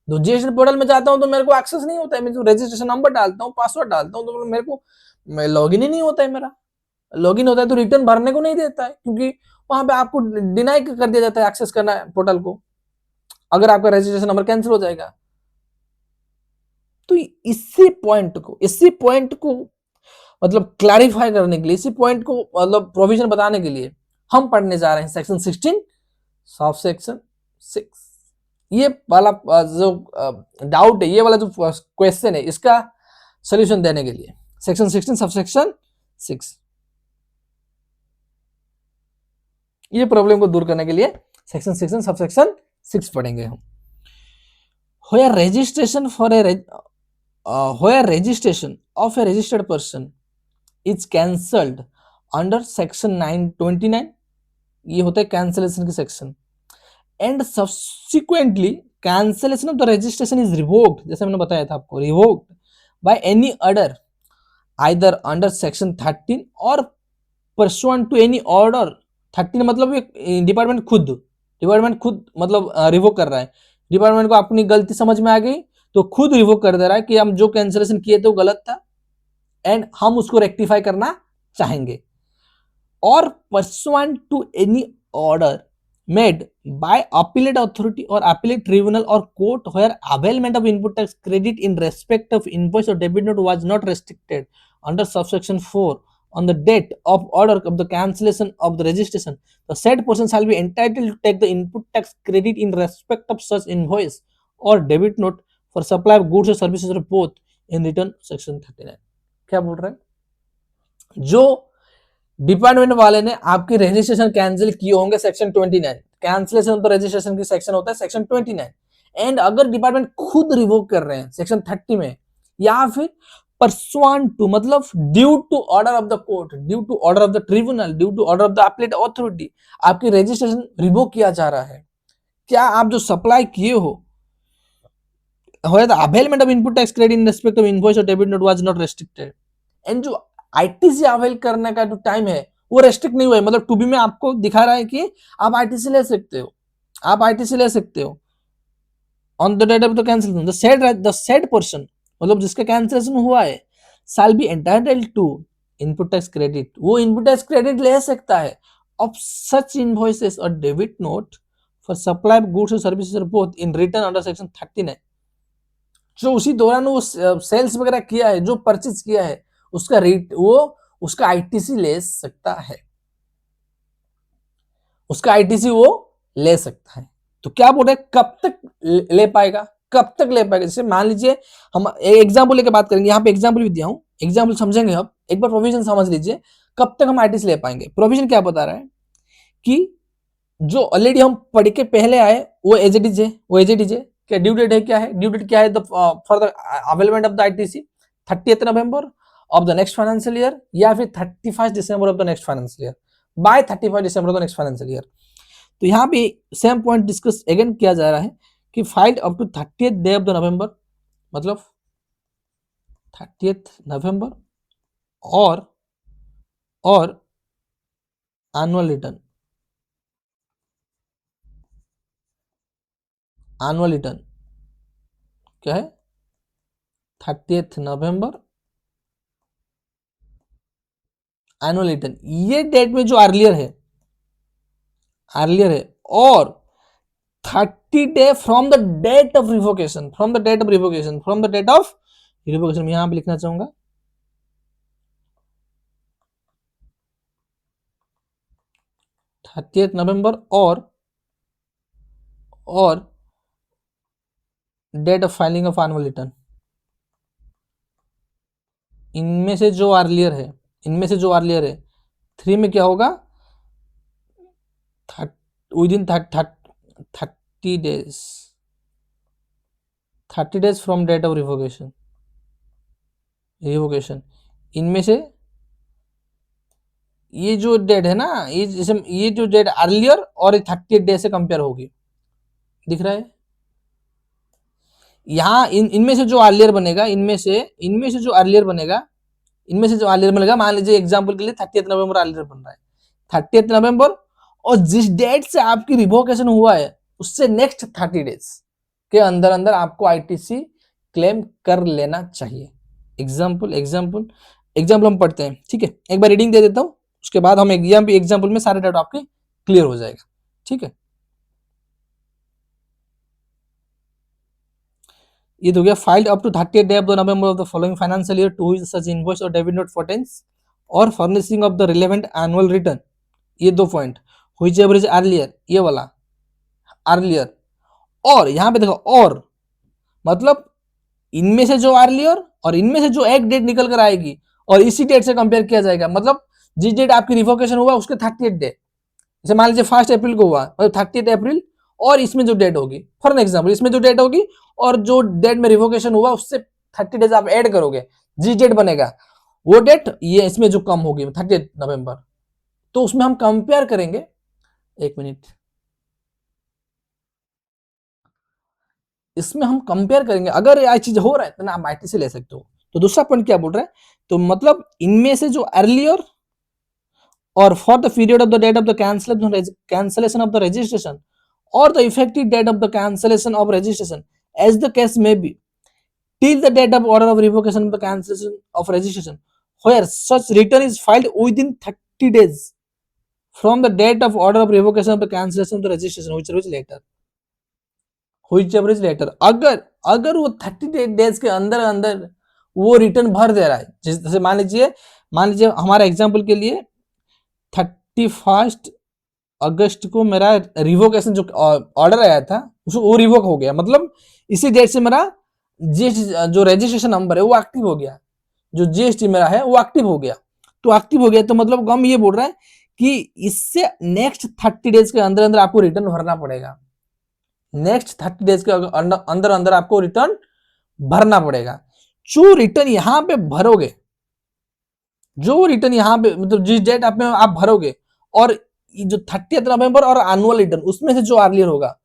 तो जीएसटी पोर्टल में जाता हूँ तो मेरे को एक्सेस नहीं होता है, मैं जो रजिस्ट्रेशन नंबर डालता हूँ, पासवर्ड डालता हूँ, तो मेरे को लॉगिन ही नहीं होता है मेरा। लॉगिन होता है तो रिटर्न भरने को नहीं देता है, क्योंकि वहां पे आपको डिनाई कर दिया जाता है एक्सेस करना है पोर्टल को, अगर आपका रजिस्ट्रेशन नंबर कैंसिल हो जाएगा। तो इसी पॉइंट को मतलब क्लैरिफाई करने के लिए, इसी पॉइंट को मतलब प्रोविजन बताने के लिए हम पढ़ने जा रहे हैं सेक्शन 16 सब सेक्शन 6। ये वाला जो डाउट है, ये वाला जो क्वेश्चन है, इसका सोल्यूशन देने के लिए सेक्शन 16 सब सेक्शन 6, ये प्रॉब्लम को दूर करने के लिए सेक्शन 16 सब सेक्शन 6 पढ़ेंगे हम। where registration for a where registration of a registered person is cancelled under section 929, ये होता है कैंसलेशन की section, and subsequently cancellation of the registration is revoked, जैसे मैंने बताया था आपको, revoked by any order either under section 13 और परसुएंट टू एनी ऑर्डर। 13 मतलब डिपार्टमेंट खुद मतलब रिवोक कर रहा है, डिपार्टमेंट को अपनी गलती समझ में आ गई तो खुद रिवोक कर दे रहा है कि हम जो कैंसलेशन किए थे वो गलत था एंड हम उसको रेक्टिफाई करना चाहेंगे। और pursuant to any order made by appellate authority or appellate tribunal or court where availment of input tax credit in respect of invoice or debit note was not restricted under subsection 4 on the date of order of the cancellation of the registration, the said person shall be entitled to take the input tax credit in respect of such invoice or debit note for supply of goods or services or both in return section 39। क्या बोल रहे हैं, जो department वाले ने आपकी registration cancel किए होंगे सेक्शन 29, कैंसिलेशन तो रजिस्ट्रेशन की सेक्शन होता है सेक्शन 29, एंड अगर डिपार्टमेंट खुद रिवोक कर रहे हैं सेक्शन 30 में, या फिर परसुएंट टू मतलब due to order of the court, due to order of the tribunal, due to order of the appellate authority आपकी रजिस्ट्रेशन रिवोक किया जा रहा है, क्या आप जो सप्लाई किए हो the availment of input tax credit in respect of invoice or debit note was not restricted, and जो आईटीसी अवेल करने का जो टाइम है वो रेस्ट्रिक्ट नहीं हुआ है, मतलब टू बी में आपको दिखा रहा है कि आप आईटीसी ले सकते हो, आप आईटीसी ले सकते हो on the date of the cancellation, the said person मतलब जिसका कैंसिलेशन हुआ है shall be entitled to input tax credit, वो इनपुट टैक्स क्रेडिट ले सकता है ऑफ सच इनवॉइसेस और debit note for supply of goods और services both in return under section 39, जो उसी दौरान वो सेल्स वगैरह किया है, जो परचेज किया है उसका रेट वो उसका आईटीसी ले सकता है, उसका आईटीसी वो ले सकता है। तो क्या बोल रहे हैं, कब तक ले पाएगा, कब तक ले पाएगा, जैसे मान लीजिए हम एग्जांपल लेके बात करेंगे, यहाँ पे एग्जांपल भी दिया हूं, एग्जांपल समझेंगे अब, एक बार प्रोविजन समझ लीजिए कब तक हम आईटीसी ले पाएंगे। प्रोविजन क्या बता रहा है कि जो ऑलरेडी हम पढ़ के पहले आए वो एजेडीज है, वो एजेडीज है, क्या ड्यू डेट है, क्या है ड्यू डेट, क्या है for the availment of the ITC 30th November of the next financial year या फिर 31st December of the next financial year, by 31st December of the next financial year. तो यहाँ पे सेम पॉइंट डिस्कस अगेन किया जा रहा है कि filed up to 30th day of the November, मतलब 30th नवंबर और एनुअल रिटर्न, एनुअल रिटर्न क्या है 30th नवंबर एनुअल रिटर्न, ये डेट में जो अर्लियर है और 30 day from the date of revocation, from the date of revocation, मैं यहां पे लिखना चाहूंगा 30th नवंबर और date of filing of annual return, इनमें से जो अर्लियर है 3 में क्या होगा within 30 days from date of revocation, इनमें से ये जो डेट है ना, ये जो डेट अर्लियर और 30 डे से कंपेयर होगी, दिख रहा है यहाँ इनमें से जो अर्लियर बनेगा, इनमें से जो अर्लियर बनेगा, मान लीजिए एग्जांपल के लिए 30th नवंबर अर्लियर बन रहा है, 30th नवंबर और जिस डेट से आपकी रिवोकेशन हुआ है उससे नेक्स्ट 30 डेज के अंदर अंदर आपको आईटीसी क्लेम कर लेना चाहिए। एग्जाम्पल एग्जाम्पल एग्जाम्पल हम पढ़ते हैं, ठीक है। एक बार रीडिंग दे देता हूं, उसके बाद हम एग्जाम्पल में सारे डाउट आपके क्लियर हो जाएगा, ठीक है। ये तो गया filed up to 30th day of the November of the following financial year to such invoice और डेबिट नोट फॉर टेंस और furnishing of the relevant annual return. ये 2 point, whichever is earlier, ये वाला earlier. और यहां पे देखो और मतलब इनमें से जो अर्लियर और इनमें से जो एक डेट निकल कर आएगी और इसी डेट से कंपेयर किया जाएगा, मतलब जिस डेट आपकी रिवोकेशन हुआ उसके 30th डे, जैसे मान लीजिए 1 अप्रैल को हुआ मतलब 30th अप्रैल और इसमें जो डेट होगी, फॉर एग्जाम्पल इसमें जो डेट होगी और जो डेट में रिवोकेशन हुआ उससे 30 डेज आप ऐड करोगे, जिस डेट बनेगा वो डेट ये इसमें जो कम होगी 30 नवंबर, तो उसमें हम कंपेयर करेंगे। एक मिनट, इसमें हम कंपेयर करेंगे, अगर ये चीज हो रहा है तो ना आप आईटी से ले सकते हो। तो दूसरा पॉइंट क्या बोल रहा है, तो मतलब इनमें से जो अर्लियर और for the period of the date of the cancellation of the registration or the effective date of the cancellation of registration as the case may be till the date of order of revocation of the cancellation of registration where such return is filed within 30 days from the date of order of revocation of the cancellation of the registration whichever is later। अगर अगर वो 30 days के अंदर अंदर वो return भर दे रहा है, जैसे मान लीजिए हमारा एग्जाम्पल के लिए 31 अगस्त को मेरा रिवोकेशन जो ऑर्डर आया था वो रिवोक हो गया, मतलब इसी डेट से मेरा जीएसटी जो रजिस्ट्रेशन नंबर है वो एक्टिव हो गया, जो जीएसटी मेरा है वो एक्टिव हो गया। तो एक्टिव हो गया तो मतलब हम ये बोल रहे हैं कि इससे नेक्स्ट 30 डेज के अंदर अंदर आपको रिटर्न भरना पड़ेगा, नेक्स्ट 30 डेज के अंदर अंदर आपको रिटर्न भरना पड़ेगा। जो रिटर्न यहां पे भरोगे, जो रिटर्न यहां पे मतलब जिस डेट आप भरोगे और जो 30 नवंबर और एनुअल रिटर्न उसमें से जो अर्लियर होगा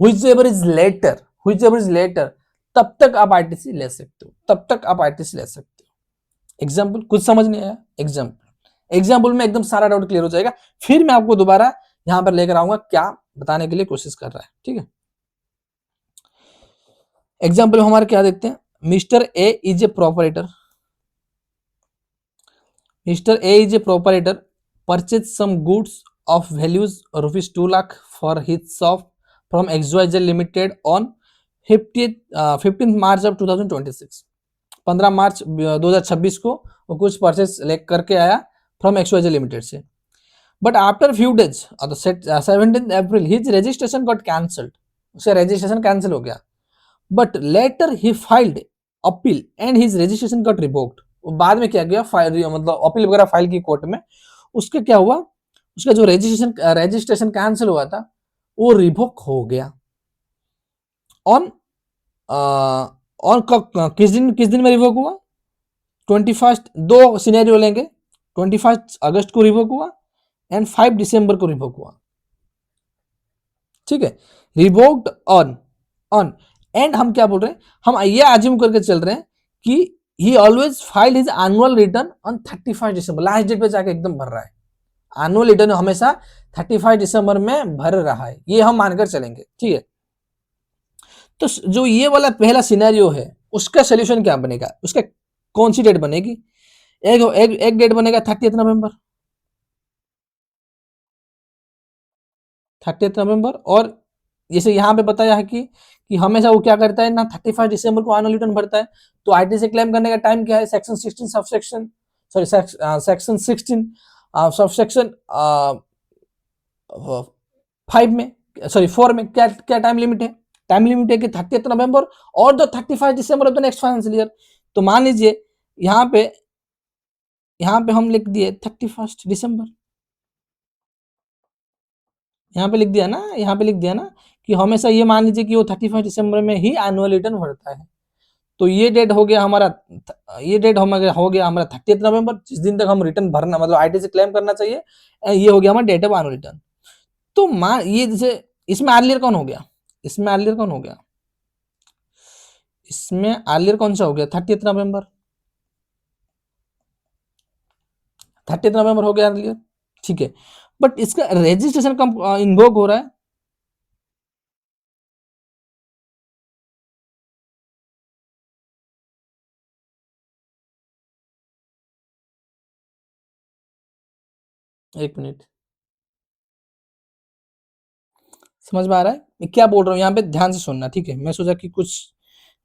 व्हिचएवर इज लेटर तब तक आप आईटीसी ले सकते हो, तब तक आप आईटीसी ले सकते हो। एग्जाम्पल कुछ समझ नहीं आया, एग्जाम्पल में एकदम सारा डाउट क्लियर हो जाएगा, फिर मैं आपको दोबारा यहां पर लेकर आऊंगा क्या बताने के लिए कोशिश कर रहा है, ठीक है। एग्जाम्पल हमारे क्या देखते हैं, mister A is a proprietor, Mr. A is a proprietor, purchased some goods of values rupees 2 lakh for his shop from XYZ Limited on 15th March of 2026। 15 मार्च 2026 को वो कुछ परचेस करके आया फ्रॉम XYZ लिमिटेड से, but after few days 17 April his registration got cancelled, उसका registration cancel हो गया, but later he filed appeal and his registration got revoked. बाद में क्या गया मतलब अपील वगैरह फाइल की कोर्ट में, उसके क्या हुआ, उसका जो रजिस्ट्रेशन कैंसिल हुआ था वो रिवोक हो गया। ऑन किस दिन में रिवोक हुआ, 21, दो सिनेरियो लेंगे, 21 अगस्त को रिवोक हुआ एंड 5 दिसंबर को रिवोक हुआ, ठीक है। रिवोक्ड ऑन एंड हम क्या बोल रहे हैं, हम ये आज्यूम करके चल रहे हैं कि he always filed his annual return on 31 दिसंबर, लास्ट डेट पे जाके एकदम भर रहा है, एनुअल रिटर्न हमेशा 31 दिसंबर में भर रहा है, ये हम मानकर चलेंगे, ठीक है। तो जो ये वाला पहला सिनेरियो है उसका सोल्यूशन क्या बनेगा, उसका कौन सी डेट बनेगी, एक डेट बनेगा 30 नवंबर, 30 नवंबर, और जैसे यहाँ पे बताया है कि हमेशा वो क्या करता है ना 31 दिसंबर को एनुअल रिटर्न भरता है, तो आईटी से क्लेम करने का टाइम क्या है, सेक्शन 16 सबसेक्शन सेक्शन 16 सबसेक्शन 5 में 4 में क्या टाइम लिमिट है, टाइम लिमिट है कि 30 नवंबर और the 31 December of the next financial year. तो मान लीजिए यहाँ पे हम लिख दिए 31 दिसंबर, यहाँ पे लिख दिया ना कि हमेशा ये मान लीजिए कि वो 31 दिसंबर में ही एनुअल रिटर्न भरता है। तो ये डेट हो गया हमारा 30 नवंबर, जिस दिन तक हम रिटर्न भरना मतलब आईटी से क्लेम करना चाहिए, ये हो गया हमारा डेट ऑफ एनुअल रिटर्न। तो मान ये जैसे इसमें अर्लियर कौन हो गया, इसमें अर्लियर कौन सा हो गया, 30 नवंबर, 30 नवंबर हो गया अर्लियर, ठीक है। बट इसका रजिस्ट्रेशन कब इन्वोक हो रहा है? एक मिनट, समझ में आ रहा है मैं क्या बोल रहा हूँ? यहाँ पे ध्यान से सुनना, ठीक है? मैं सोचा कि कुछ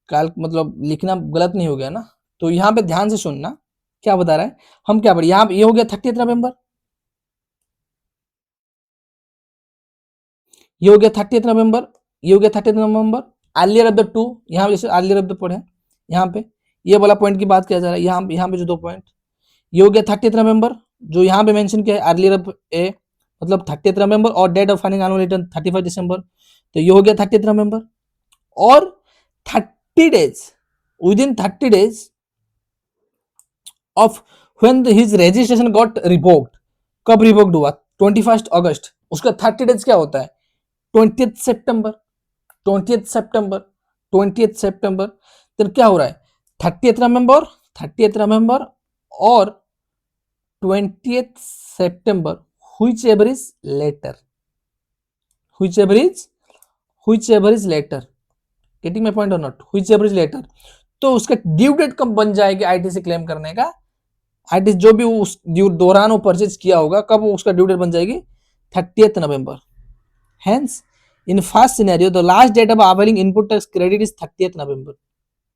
काल मतलब लिखना गलत नहीं हो गया ना, तो यहाँ पे ध्यान से सुनना क्या बता रहा है। हम क्या पढ़े यहाँ पे, ये हो गया 30 नवंबर, ये हो गया 30 नवंबर, ये हो गया 30 नवंबर। अर्लियर ऑफ द टू, यहाँ पे जैसे अर्लियर ऑफ द पढ़े, यहाँ पे ये वाला पॉइंट की बात किया जा रहा है, यहाँ पे जो 2 पॉइंट, ये हो गया 30 नवंबर, जो यहाँ पे मेंशन किया है अर्लियर ऑफ ए, मतलब 30 नवंबर, और date of filing annual return 31 दिसंबर, तो ये हो गया 30 नवंबर। और 30 days, within 30 days of when his registration got revoked, कब रिवोक्ड हुआ? 21 अगस्त, उसका 30 days क्या होता है? 20 सितंबर, 20 सितंबर, 20 सितंबर। तो क्या हो रहा है? 30 नवंबर, 30 नवंबर और 20 सितंबर, which ever is later, whichever is later, getting my point or not? whichever is later, तो उसका ड्यू डेट कब बन जाएगी आईटीसी क्लेम करने का? आईटीसी जो भी उस दौरान वो परचेज किया होगा, कब उसका ड्यू डेट बन जाएगी? 30 November. Hence in first scenario the last date of availing input tax credit is 30 November.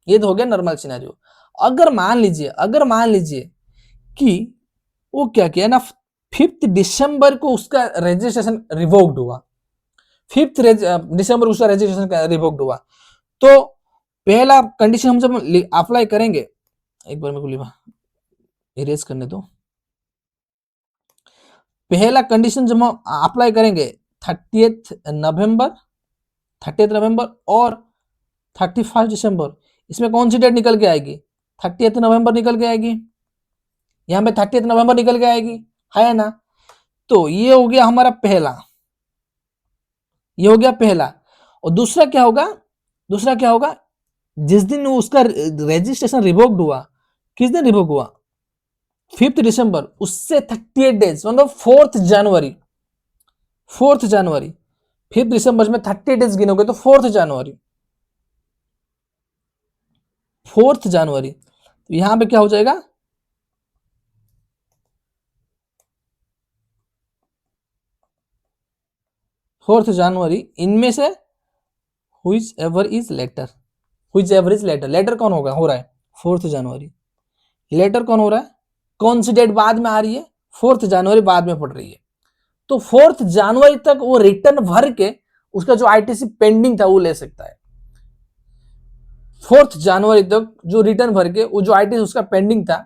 ये तो हो गया नॉर्मल सिनेरियो। अगर मान लीजिए कि वो क्या किया ना, 5 दिसंबर को उसका रजिस्ट्रेशन रिवोक्ड हुआ, 5 दिसंबर उसका रजिस्ट्रेशन रिवोक्ड हुआ, तो पहला कंडीशन हम जब अप्लाई करेंगे, एक बार मेरे को इरेज करने दो, पहला कंडीशन जब हम अप्लाई करेंगे 30 नवंबर, 30 नवंबर और 31 दिसंबर, इसमें कौन सी डेट निकल के आएगी? 30 नवंबर निकल के आएगी, यहाँ पे 30 नवंबर निकल के आएगी, है ना? तो ये हो गया हमारा पहला, ये हो गया पहला। और दूसरा क्या होगा? जिस दिन उसका रजिस्ट्रेशन रिवोक्ड हुआ, किस दिन रिवोक हुआ? 5 दिसंबर, उससे 38 डेज, मतलब 4 जनवरी, 5 दिसंबर में 30 डेज गिनोगे तो 4 जनवरी, तो यहां पे क्या हो जाएगा? फोर्थ जनवरी, इनमें से whichever is later, later कौन होगा? हो रहा है 4 जनवरी। लेटर कौन हो रहा है? कौन सी डेट बाद में आ रही है? 4 जनवरी बाद में पड़ रही है। तो 4 जनवरी तक वो रिटर्न भर के उसका जो आईटीसी पेंडिंग था वो ले सकता है। 4 जनवरी तक जो रिटर्न भर के वो जो आईटीसी उसका पेंडिंग था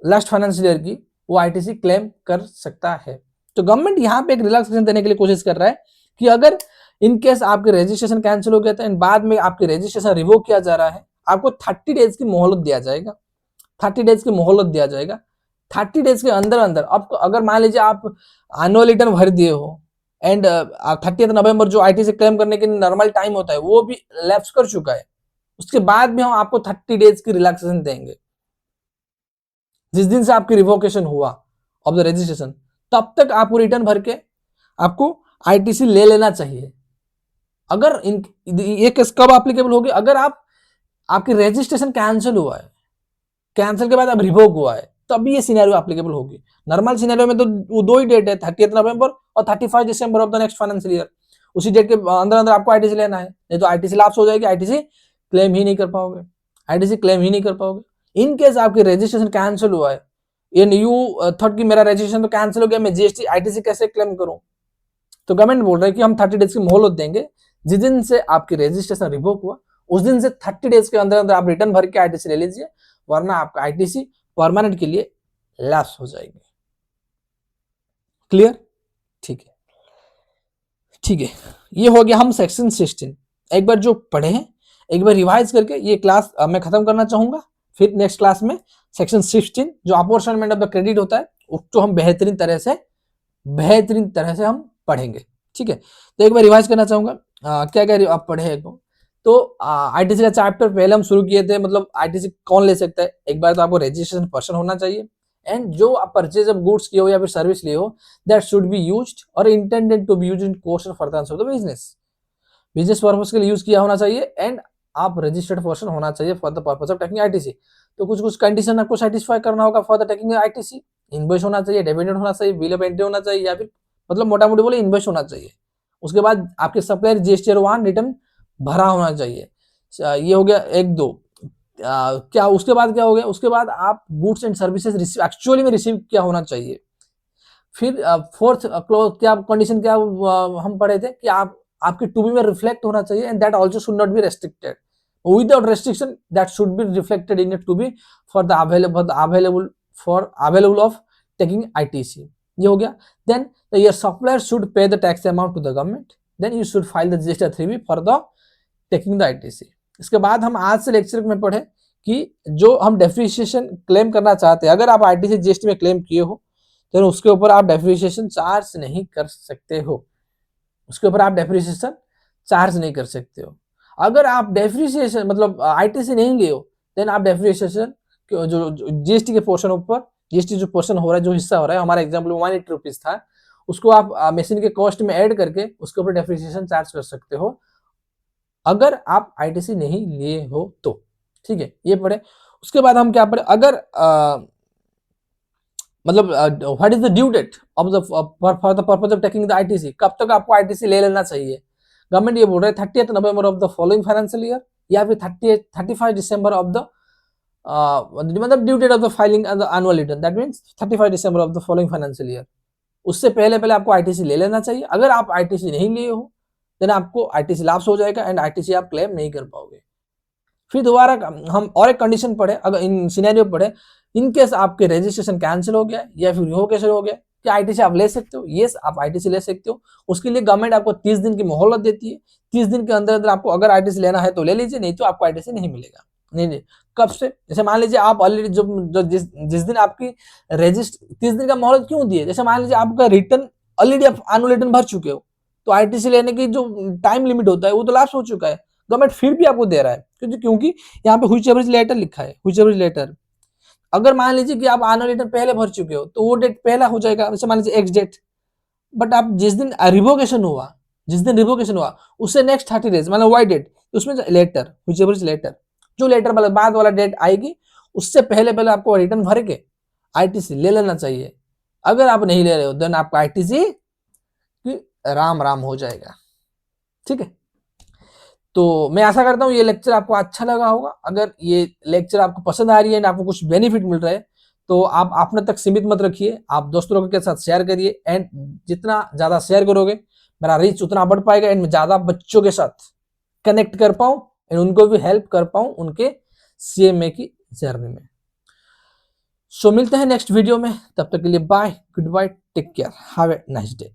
लास्ट फाइनेंशियल ईयर की, वो आईटीसी क्लेम कर सकता है। तो गवर्नमेंट यहाँ पे एक रिलैक्सेशन देने के लिए कोशिश कर रहा है कि अगर इन केस आपके रजिस्ट्रेशन कैंसिल हो गया था एंड बाद में आपके रजिस्ट्रेशन रिवोक किया जा रहा है, आपको 30 डेज की मोहलत दिया जाएगा, 30 डेज की मोहलत दिया जाएगा। 30 डेज के अंदर अंदर आपको, अगर मान लीजिए आप एनुअल रिटर्न भर दिए हो एंड 30 नवंबर जो आईटीसी क्लेम करने के नॉर्मल टाइम होता है वो भी लैप्स कर चुका है, उसके बाद भी हम आपको 30 डेज की रिलैक्सेशन देंगे। जिस दिन से आपकी रिवोकेशन हुआ ऑफ द रजिस्ट्रेशन, तब तक आपको रिटर्न भर के आपको आईटीसी ले लेना चाहिए। अगर ये केस कब एप्लीकेबल होगी? अगर आपकी रजिस्ट्रेशन कैंसिल हुआ है, कैंसिल के बाद अब रिवोक हुआ है, तब ये सिनेरियो एप्लीकेबल होगी। नॉर्मल सिनेरियो में तो वो 2 ही डेट है, 30 नवंबर और 31 December of the next financial year. उसी डेट के अंदर अंदर आपको आईटीसी लेना है, नहीं तो आईटीसी लैप्स हो जाएगी, आईटीसी क्लेम ही नहीं कर पाओगे। इन केस आपकी रजिस्ट्रेशन कैंसिल हुआ है एंड यू थॉट कि मेरा रजिस्ट्रेशन तो कैंसिल हो गया, मैं जीएसटी आईटीसी कैसे क्लेम करूं? तो गवर्नमेंट बोल रहा है कि हम 30 डेज की मोहलत देंगे। जिस दिन से आपकी रजिस्ट्रेशन रिवोक हुआ उस दिन से 30 डेज के अंदर अंदर आप रिटर्न भर के आईटीसी ले लीजिए, वरना आपका आईटीसी परमानेंट के लिए लैप्स हो जाएगी। क्लियर? ठीक है, ये हो गया हम सेक्शन 16। एक बार जो पढ़े हैं एक बार रिवाइज करके ये क्लास मैं खत्म करना चाहूंगा। फिर नेक्स्ट क्लास में सेक्शन 16 जो अपॉर्चुनिटमेंट ऑफ द क्रेडिट होता है उसको हम बेहतरीन तरह से हम पढ़ेंगे। ठीक है, तो एक बार रिवाइज करना चाहूंगा क्या क्या आप पढ़े एक बार। तो आईटीसी का चैप्टर पहले हम शुरू किए थे, मतलब आईटीसी कौन ले सकता है। एक बार तो आपको रजिस्ट्रेशन पर्सन होना चाहिए एंड जो आप परचेज ऑफ गुड्स किए हो या फिर सर्विस लिए हो, दैट शुड बी यूज्ड और intended to be used in course of furtherance of the business. Business purpose के लिए यूज किया होना चाहिए एंड आप रजिस्टर्ड पर्सन होना चाहिए for the purpose of taking ITC. तो कुछ कुछ कंडीशन आपको सेटिस्फाई करना होगा for the taking ITC. Invoice होना चाहिए, डेबिट नोट होना चाहिए, बिल ऑफ एंट्री होना चाहिए, या फिर मतलब मोटा मोटी बोले इनवॉइस होना चाहिए। उसके बाद आपके सप्लायर जीएसटी और वाहन रिटर्न भरा होना चाहिए। ये हो गया एक दो। क्या उसके बाद क्या हो गया, उसके बाद आप goods and services receive actually में रिसीव क्या होना चाहिए। फिर फोर्थ क्लोज क्या कंडीशन क्या हम पढ़े थे कि आप आपके टू बी में रिफ्लेक्ट होना चाहिए and that also should not be restricted without restriction, that should be reflected in to be for the available of taking ITC. ये हो गया। Then your supplier should pay the tax amount to the government, then you should file the GST 3B for the taking the ITC. इसके बाद हम आज से lecture में पढ़े कि जो हम डेप्रिसिएशन क्लेम करना चाहते हैं, अगर आप आईटीसी जीएसटी में क्लेम किए हो तो उसके ऊपर आप डेप्रिसिएशन चार्ज नहीं कर सकते हो। उसके ऊपर आप डेप्रिसिएशन चार्ज नहीं कर सकते हो। अगर आप डेप्रिसिएशन मतलब आईटीसी नहीं लिए हो, देन आप डेप्रिसिएशन जो जीएसटी के पोर्शन ऊपर, जीएसटी जो पोर्शन हो रहा है, जो हिस्सा हो रहा है, हमारा एग्जाम्पल 180 रुपीज था, उसको आप मशीन के कॉस्ट में ऐड करके उसके ऊपर डेप्रिसिएशन चार्ज कर सकते हो अगर आप आईटीसी नहीं लिए हो तो। ठीक है, ये पढ़े। उसके बाद हम क्या पढ़े, अगर मतलब what is the due date of the for the purpose of taking the ITC, कब तक आपको आईटीसी ले लेना चाहिए। गवर्नमेंट ये बोल रहा है 30 नवंबर of the following financial year या फिर 35 दिसंबर ऑफ द मतलब due date of the filing annual return, that means 35 December of the following financial year. उससे पहले पहले आपको आईटीसी ले लेना चाहिए। अगर आप आईटीसी नहीं लिए हो देन आपको आईटीसी लैप्स हो जाएगा एंड आईटीसी आप क्लेम नहीं कर पाओगे। फिर दोबारा हम और एक कंडीशन पढ़े, अगर इन सिनेरियो पढ़े, इन केस आपके रजिस्ट्रेशन कैंसिल हो गया या फिर रिवोकेशन हो गया, क्या आईटीसी आप ले सकते हो? यस, आप आईटीसी ले सकते हो। उसके लिए गवर्नमेंट आपको 30 दिन की मोहलत देती है। 30 दिन के अंदर अंदर आपको अगर आईटीसी लेना है तो ले लीजिए, नहीं तो आपको आईटीसी नहीं मिलेगा। नहीं, कब से? जैसे मान लीजिए आप ऑलरेडी जो जिस दिन आपकी रजिस्टर 30 दिन का मोहलत क्यों दिए, जैसे मान लीजिए आपका रिटर्न ऑलरेडी आप एनुअल रिटर्न भर चुके हो, तो आईटीसी लेने की जो टाइम लिमिट होता है वो तो लास्ट हो चुका है। गवर्नमेंट फिर भी आपको दे रहा है क्योंकि यहाँ पे व्हिच एवरेज लेटर लिखा है, व्हिच एवरेज लेटर। अगर मान लीजिए कि आप एनुअल रिटर्न पहले भर चुके हो तो वो डेट पहला हो जाएगा, जैसे मान लीजिए एक्स डेट, बट आप जिस दिन रिवोकेशन हुआ उससे नेक्स्ट 30 डेज मतलब वाई डेट, उसमें लेटर व्हिच एवरेज लेटर, जो लेटर मतलब बाद वाला डेट आएगी उससे पहले पहले आपको रिटर्न भर के आईटीसी ले लेना चाहिए। अगर आप नहीं ले रहे हो देन आपका आईटीसी राम राम हो जाएगा। ठीक है, तो मैं आशा करता हूँ ये लेक्चर आपको अच्छा लगा होगा। अगर ये लेक्चर आपको पसंद आ रही है, आपको कुछ बेनिफिट मिल रहा है, तो आप अपने तक सीमित मत रखिए, आप दोस्तों लोगों के साथ शेयर करिए एंड जितना ज्यादा शेयर करोगे मेरा रीच उतना बढ़ पाएगा एंड मैं ज्यादा बच्चों के साथ कनेक्ट कर पाऊं एंड उनको भी हेल्प कर पाऊं उनके सीएमए की जर्नी में। सो मिलते हैं नेक्स्ट वीडियो में, तब तक के लिए bye, goodbye, take care, have a nice day.